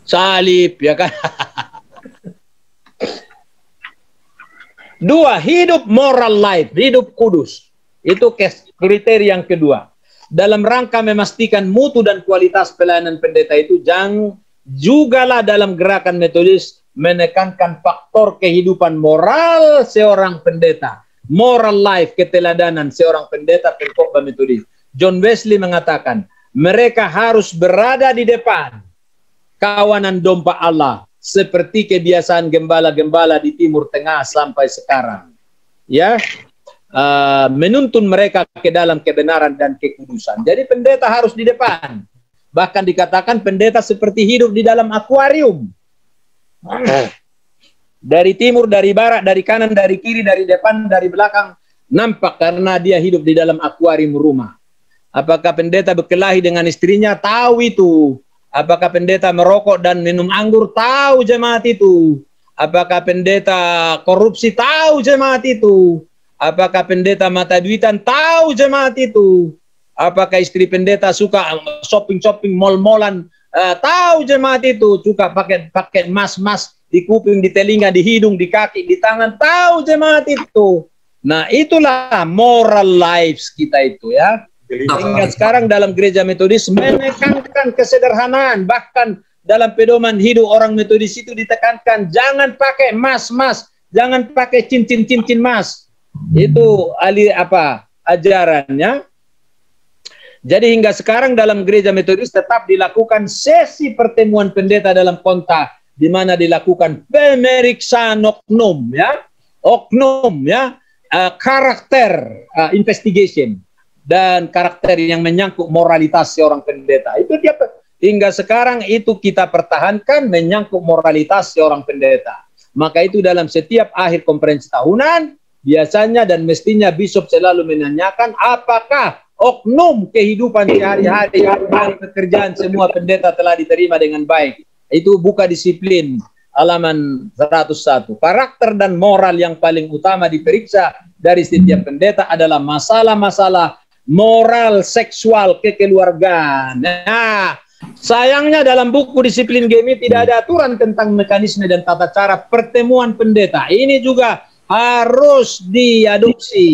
Speaker 1: Salib, ya kan? Dua, hidup moral life, hidup kudus. Itu kriteria yang kedua. Dalam rangka memastikan mutu dan kualitas pelayanan pendeta itu, jugalah dalam gerakan metodis menekankan faktor kehidupan moral seorang pendeta. Moral life, keteladanan seorang pendeta pengkhotbah metodis. John Wesley mengatakan, mereka harus berada di depan kawanan domba Allah, seperti kebiasaan gembala-gembala di Timur Tengah sampai sekarang. Ya, menuntun mereka ke dalam kebenaran dan kekudusan. Jadi pendeta harus di depan. Bahkan dikatakan pendeta seperti hidup di dalam akuarium. Dari timur, dari barat, dari kanan, dari kiri, dari depan, dari belakang, nampak karena dia hidup di dalam akuarium rumah. Apakah pendeta berkelahi dengan istrinya? Tahu itu. Apakah pendeta merokok dan minum anggur? Tahu jemaat itu. Apakah pendeta korupsi? Tahu jemaat itu. Apakah pendeta mata duitan? Tahu jemaat itu. Apakah istri pendeta suka shopping-shopping, mall-mallan? Tahu jemaat itu. Suka pakai emas-emas di kuping, di telinga, di hidung, di kaki, di tangan. Tahu jemaat itu. Nah, itulah moral lives kita itu, ya. Hingga sekarang dalam gereja metodis menekankan kesederhanaan. Bahkan dalam pedoman hidup orang metodis itu ditekankan jangan pakai emas-emas, jangan pakai cincin-cincin emas. Itu ajarannya. Jadi hingga sekarang dalam gereja metodis tetap dilakukan sesi pertemuan pendeta dalam kontak, di mana dilakukan pemeriksaan oknum, ya, karakter investigation dan karakter yang menyangkut moralitas seorang pendeta. Itu hingga sekarang itu kita pertahankan, menyangkut moralitas seorang pendeta. Maka itu dalam setiap akhir konferensi tahunan biasanya dan mestinya bishop selalu menanyakan apakah oknum kehidupan sehari-hari dan pekerjaan semua pendeta telah diterima dengan baik. Itu buka disiplin halaman 101. Karakter dan moral yang paling utama diperiksa dari setiap pendeta adalah masalah-masalah moral seksual kekeluargaan. Nah, sayangnya dalam buku disiplin GMI tidak ada aturan tentang mekanisme dan tata cara pertemuan pendeta. Ini juga harus diadopsi.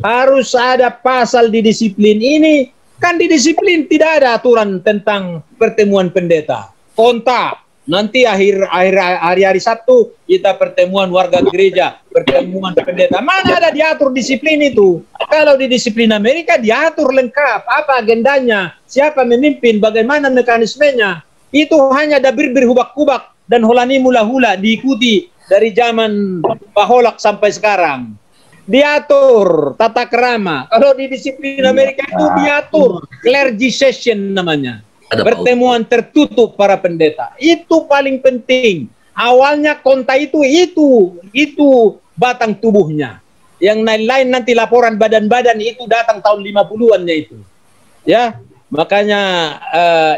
Speaker 1: Harus ada pasal di disiplin ini. Kan di disiplin tidak ada aturan tentang pertemuan pendeta. Kontak. Nanti hari Sabtu kita pertemuan warga gereja, pertemuan pendeta. Mana ada diatur disiplin itu? Kalau di disiplin Amerika diatur lengkap. Apa agendanya? Siapa memimpin? Bagaimana mekanismenya? Itu hanya dabir berhubak-hubak dan holani mula-hula diikuti dari zaman Paholak sampai sekarang. Diatur tata krama. Kalau di disiplin Amerika itu diatur clergy session namanya. Pertemuan tertutup para pendeta. Itu paling penting. Awalnya konta itu batang tubuhnya. Yang lain-lain nanti laporan badan-badan itu datang tahun 50-annya itu. Ya, makanya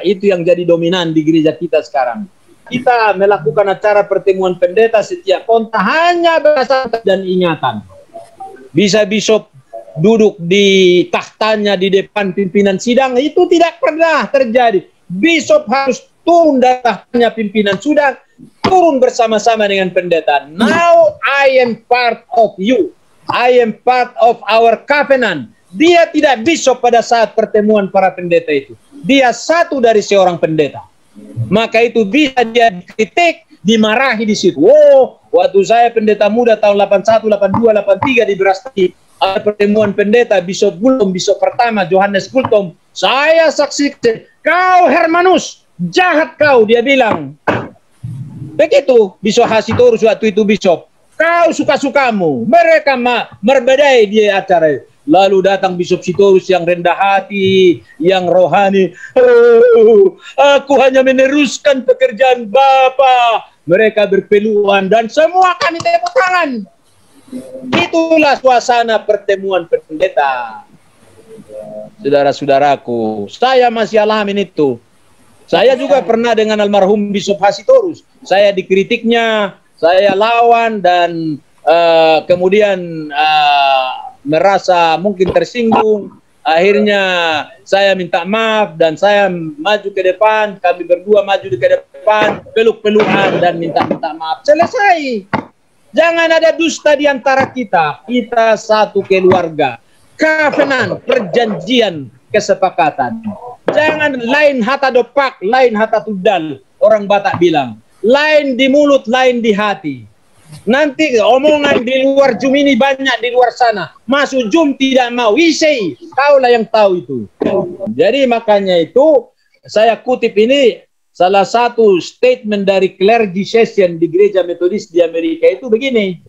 Speaker 1: itu yang jadi dominan di gereja kita sekarang. Kita melakukan acara pertemuan pendeta setiap konta hanya berdasarkan dan ingatan. Bisa bishop duduk di tahtanya di depan pimpinan sidang, itu tidak pernah terjadi. Bishop harus turun dari tahtanya pimpinan sidang, turun bersama-sama dengan pendeta. Now I am part of you. I am part of our covenant. Dia tidak bishop pada saat pertemuan para pendeta itu. Dia satu dari seorang pendeta. Maka itu bisa dia dikritik, dimarahi di situ. Oh, waktu saya pendeta muda tahun 81, 82, 83 di Brastagi, ada pertemuan pendeta, Bishop Gultom, Bishop pertama, Johannes Gultom. Saya saksikan, kau Hermanus, jahat kau, dia bilang. Begitu, Bishop Hasitorus waktu itu Bishop. Kau suka-sukamu, mereka merbedai di acara. Lalu datang Bishop Sitorus yang rendah hati, yang rohani. Oh, aku hanya meneruskan pekerjaan Bapa. Mereka berpelukan dan semua kami tepuk tangan. Itulah suasana pertemuan pendeta. Saudara-saudaraku, saya masih alamin itu. Saya juga pernah dengan almarhum Bishop Hasitorus. Saya dikritiknya, saya lawan dan kemudian merasa mungkin tersinggung. Akhirnya saya minta maaf dan saya maju ke depan. Kami berdua maju ke depan, peluk-pelukan dan minta maaf. Selesai. Jangan ada dusta di antara kita. Kita satu keluarga. Covenant, perjanjian, kesepakatan. Jangan lain hata dopak, lain hata tudal. Orang Batak bilang. Lain di mulut, lain di hati. Nanti omongan di luar Jum ini banyak di luar sana. Masuk Jum tidak mau. Isai, kaulah yang tahu itu. Jadi makanya itu saya kutip ini salah satu statement dari clergy session di gereja Metodis di Amerika itu begini.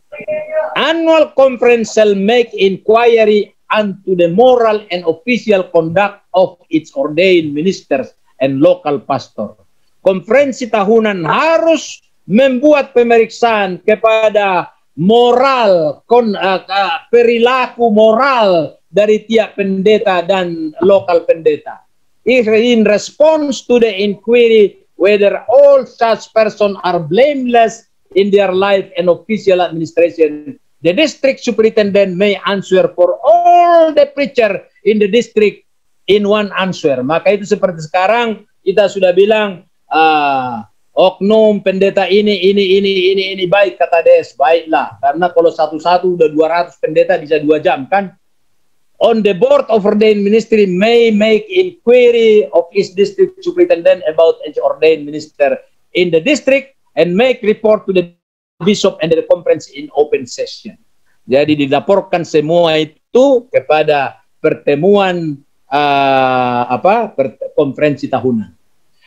Speaker 1: Annual conference shall make inquiry unto the moral and official conduct of its ordained ministers and local pastor. Konferensi tahunan harus membuat pemeriksaan kepada moral, perilaku moral dari tiap pendeta dan lokal pendeta. In response to the inquiry whether all such persons are blameless in their life and official administration, the district superintendent may answer for all the preacher in the district in one answer. Maka itu seperti sekarang kita sudah bilang, oknum pendeta ini baik, kata Des, baiklah. Karena kalau satu-satu udah 200 pendeta bisa 2 jam kan. On the board of ordained ministry may make inquiry of his district superintendent about each ordained minister in the district and make report to the bishop and the conference in open session. Jadi dilaporkan semua itu kepada pertemuan konferensi tahunan.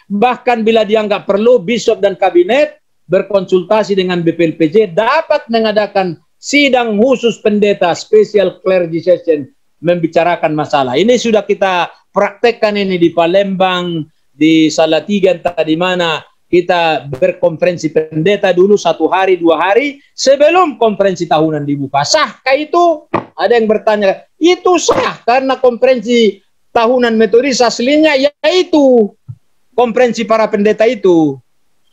Speaker 1: Bahkan bila dianggap perlu, bishop dan kabinet berkonsultasi dengan BPLPJ dapat mengadakan sidang khusus pendeta, special clergy session, membicarakan masalah. Ini sudah kita praktekkan ini di Palembang, di Salatiga, entah di mana. Kita berkonferensi pendeta dulu 1 hari, 2 hari sebelum konferensi tahunan dibuka. Sahkah itu? Ada yang bertanya. Itu sah karena konferensi tahunan Metodis aslinya yaitu konferensi para pendeta itu.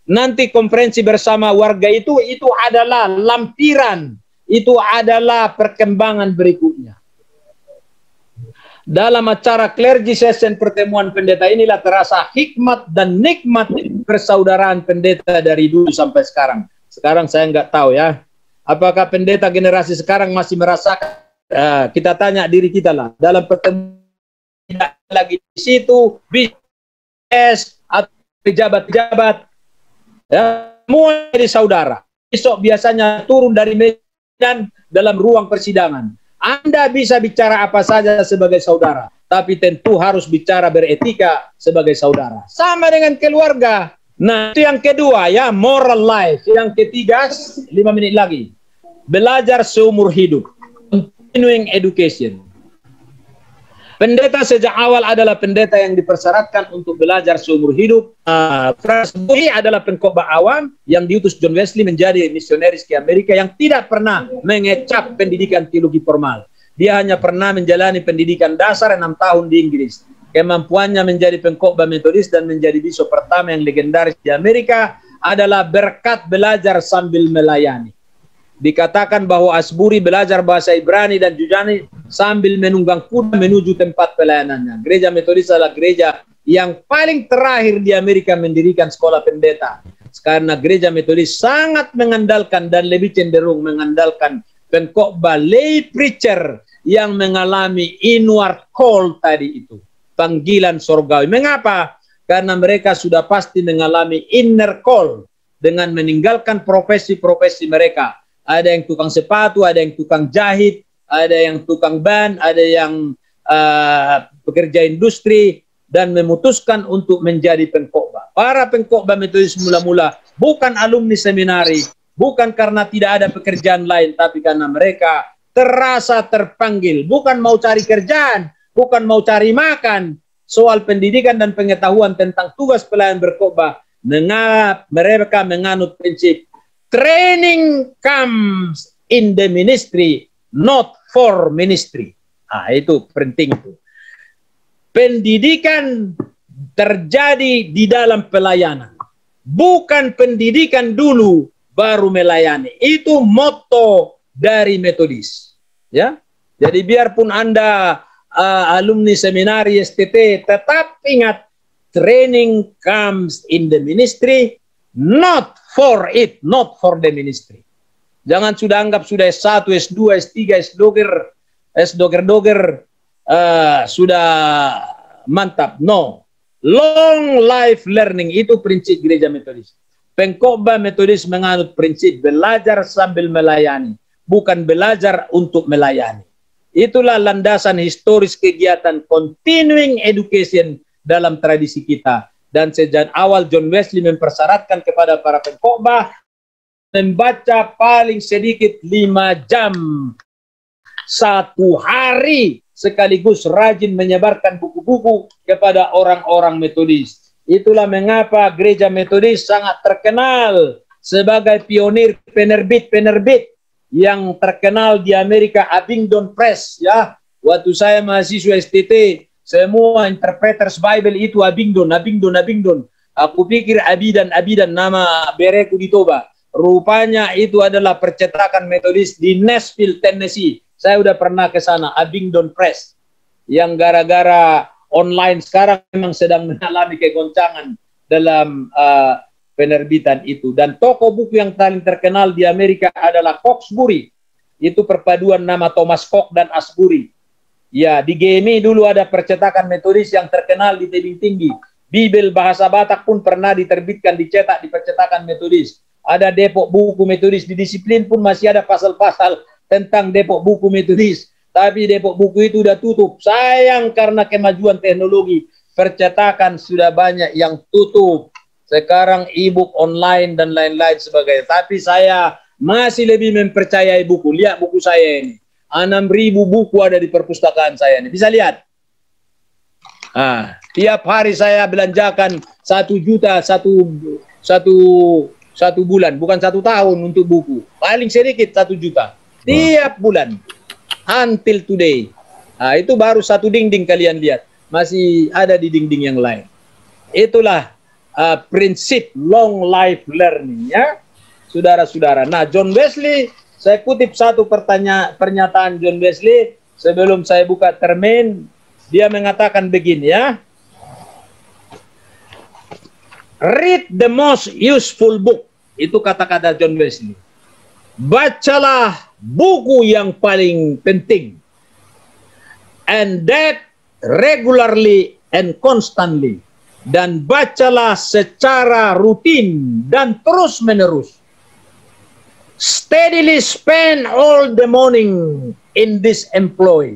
Speaker 1: nanti konferensi bersama warga itu adalah lampiran, itu adalah perkembangan berikutnya. Dalam acara clergy session pertemuan pendeta inilah terasa hikmat dan nikmat persaudaraan pendeta dari dulu sampai sekarang. Sekarang saya nggak tahu ya, apakah pendeta generasi sekarang masih merasakan. Kita tanya diri kita lah, dalam pertemuan tidak lagi di situ, BS atau pejabat-pejabat, ya, semua jadi saudara. Besok biasanya turun dari medan dalam ruang persidangan. Anda bisa bicara apa saja sebagai saudara, tapi tentu harus bicara beretika sebagai saudara. Sama dengan keluarga. Nah, itu yang kedua ya, moral life. Yang ketiga, 5 menit lagi. Belajar seumur hidup. Continuing education. Pendeta sejak awal adalah pendeta yang dipersyaratkan untuk belajar seumur hidup. Asbury adalah pengkhotbah awam yang diutus John Wesley menjadi misionaris ke Amerika yang tidak pernah mengecap pendidikan teologi formal. Dia hanya pernah menjalani pendidikan dasar 6 tahun di Inggris. Kemampuannya menjadi pengkhotbah metodis dan menjadi bishop pertama yang legendaris di Amerika adalah berkat belajar sambil melayani. Dikatakan bahwa Asbury belajar bahasa Ibrani dan Yunani sambil menunggang kuda menuju tempat pelayanannya. Gereja Metodis adalah gereja yang paling terakhir di Amerika mendirikan sekolah pendeta. Karena gereja Metodis sangat mengandalkan dan lebih cenderung mengandalkan pengkhotbah lay preacher yang mengalami inward call tadi itu. Panggilan surgawi. Mengapa? Karena mereka sudah pasti mengalami inner call dengan meninggalkan profesi-profesi mereka. Ada yang tukang sepatu, ada yang tukang jahit, ada yang tukang ban, ada yang pekerja industri, dan memutuskan untuk menjadi pengkhotbah. Para pengkhotbah Metodis mula-mula bukan alumni seminari, bukan karena tidak ada pekerjaan lain, tapi karena mereka terasa terpanggil, bukan mau cari kerjaan, bukan mau cari makan. Soal pendidikan dan pengetahuan tentang tugas pelayan berkhotbah, mereka menganut prinsip training comes in the ministry, not for ministry. Itu penting itu. Pendidikan terjadi di dalam pelayanan. Bukan pendidikan dulu baru melayani. Itu motto dari Metodis. Ya. Jadi biarpun Anda alumni seminari STT, tetap ingat training comes in the ministry, not for it, not for the ministry. Jangan sudah anggap sudah S1, S2, S3, S-doger, sudah mantap. No. Long life learning, itu prinsip gereja Metodis. Pengkhotbah Metodis menganut prinsip belajar sambil melayani, bukan belajar untuk melayani. Itulah landasan historis kegiatan continuing education dalam tradisi kita. Dan sejak awal John Wesley mempersyaratkan kepada para pengkhotbah membaca paling sedikit 5 jam satu hari, sekaligus rajin menyebarkan buku-buku kepada orang-orang Metodis. Itulah mengapa gereja Metodis sangat terkenal sebagai pionir penerbit yang terkenal di Amerika, Abingdon Press. Ya, waktu saya mahasiswa STT, semua Interpreters Bible itu Abingdon. Aku pikir Abidan, nama bereku di Toba. Rupanya itu adalah percetakan Metodis di Nashville, Tennessee. Saya udah pernah ke sana, Abingdon Press. Yang gara-gara online sekarang memang sedang mengalami kegoncangan dalam penerbitan itu. Dan toko buku yang paling terkenal di Amerika adalah Coxbury. Itu perpaduan nama Thomas Cox dan Asbury. Ya, di GMI dulu ada percetakan Metodis yang terkenal di tebing tinggi. Bibel bahasa Batak pun pernah diterbitkan, dicetak di percetakan Metodis. Ada depok buku Metodis, di disiplin pun masih ada pasal-pasal tentang depok buku Metodis. Tapi depok buku itu sudah tutup. Sayang karena kemajuan teknologi, percetakan sudah banyak yang tutup. Sekarang e-book online dan lain-lain sebagainya. Tapi saya masih lebih mempercayai buku. Lihat buku saya ini. 6.000 buku ada di perpustakaan saya ini. Bisa lihat. Tiap hari saya belanjakan 1 juta satu bulan, bukan 1 tahun untuk buku. Paling sedikit 1 juta tiap bulan until today. Itu baru 1 dinding kalian lihat, masih ada di dinding yang lain. Itulah prinsip long life learning, ya, saudara-saudara. Nah, John Wesley, saya kutip satu pernyataan John Wesley sebelum saya buka termin. Dia mengatakan begini, ya. Read the most useful book. Itu kata-kata John Wesley. Bacalah buku yang paling penting. And that regularly and constantly. Dan bacalah secara rutin dan terus-menerus. Steadily spend all the morning in this employ.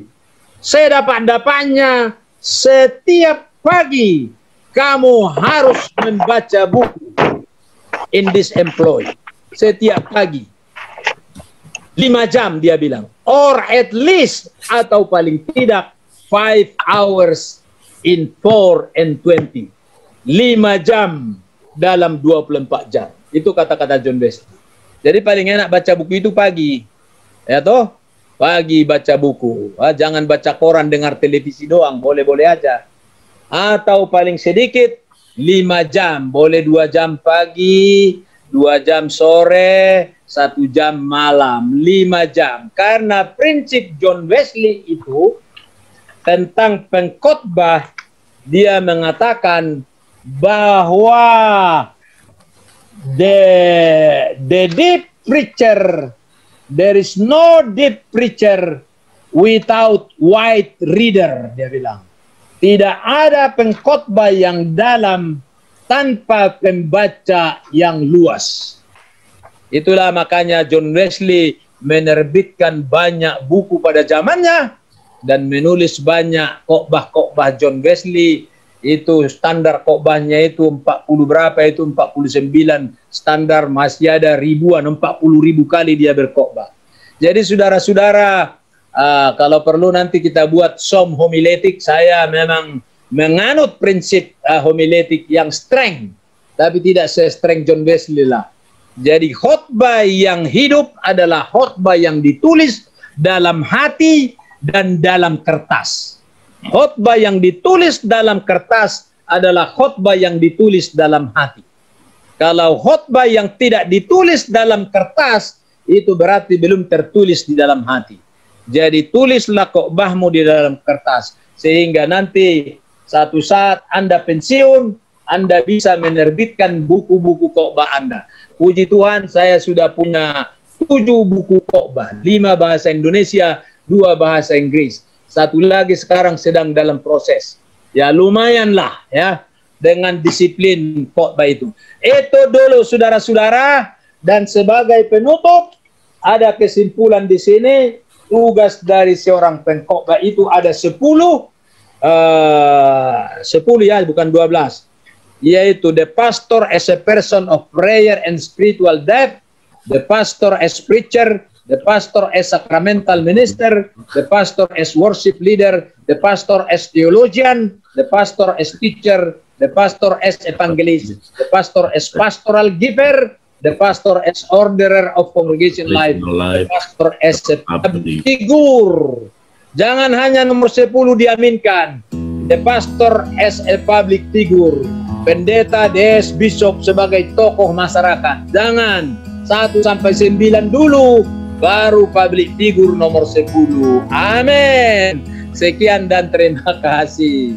Speaker 1: Sedapat-dapatnya setiap pagi kamu harus membaca buku in this employ. Setiap pagi 5 jam dia bilang, or at least atau paling tidak 5 hours in 4 and 20. 5 jam dalam 24 jam. Itu kata-kata John Wesley. Jadi paling enak baca buku itu pagi. Ya toh? Pagi baca buku. Jangan baca koran, dengar televisi doang. Boleh-boleh aja. Atau paling sedikit 5 jam. Boleh 2 jam pagi, 2 jam sore, 1 jam malam. 5 jam. Karena prinsip John Wesley itu tentang pengkhotbah, dia mengatakan bahwa the deep preacher, there is no deep preacher without wide reader, dia bilang. Tidak ada pengkhotbah yang dalam tanpa pembaca yang luas. Itulah makanya John Wesley menerbitkan banyak buku pada zamannya dan menulis banyak khotbah-khotbah John Wesley. Itu standar khotbahnya itu 40 berapa, itu 49 standar, masih ada ribuan, 40.000 kali dia berkhotbah. Jadi saudara-saudara, kalau perlu nanti kita buat som homiletik. Saya memang menganut prinsip homiletik yang strength, tapi tidak se-strength John Wesley lah. Jadi khotbah yang hidup adalah khotbah yang ditulis dalam hati dan dalam kertas. Khotbah yang ditulis dalam kertas adalah khotbah yang ditulis dalam hati. Kalau khotbah yang tidak ditulis dalam kertas, itu berarti belum tertulis di dalam hati. Jadi tulislah khotbahmu di dalam kertas, sehingga nanti satu saat Anda pensiun, Anda bisa menerbitkan buku-buku khotbah Anda. Puji Tuhan, saya sudah punya 7 buku khotbah, 5 bahasa Indonesia, 2 bahasa Inggris. Satu lagi sekarang sedang dalam proses. Ya lumayanlah ya dengan disiplin khotbah itu. Itu dulu saudara-saudara, dan sebagai penutup ada kesimpulan di sini. Tugas dari seorang pengkhotbah itu ada 10 ya, bukan 12. Yaitu the pastor as a person of prayer and spiritual depth, the pastor as preacher, the pastor as sacramental minister, the pastor as worship leader, the pastor as theologian, the pastor as teacher, the pastor as evangelist, the pastor as pastoral giver, the pastor as orderer of congregation life, the pastor as a public figure. Jangan hanya nomor 10 diaminkan. The pastor as a public figure. Pendeta, des, bishop sebagai tokoh masyarakat. Jangan 1 sampai 9 dulu, baru public figure nomor 10. Amin. Sekian dan terima kasih.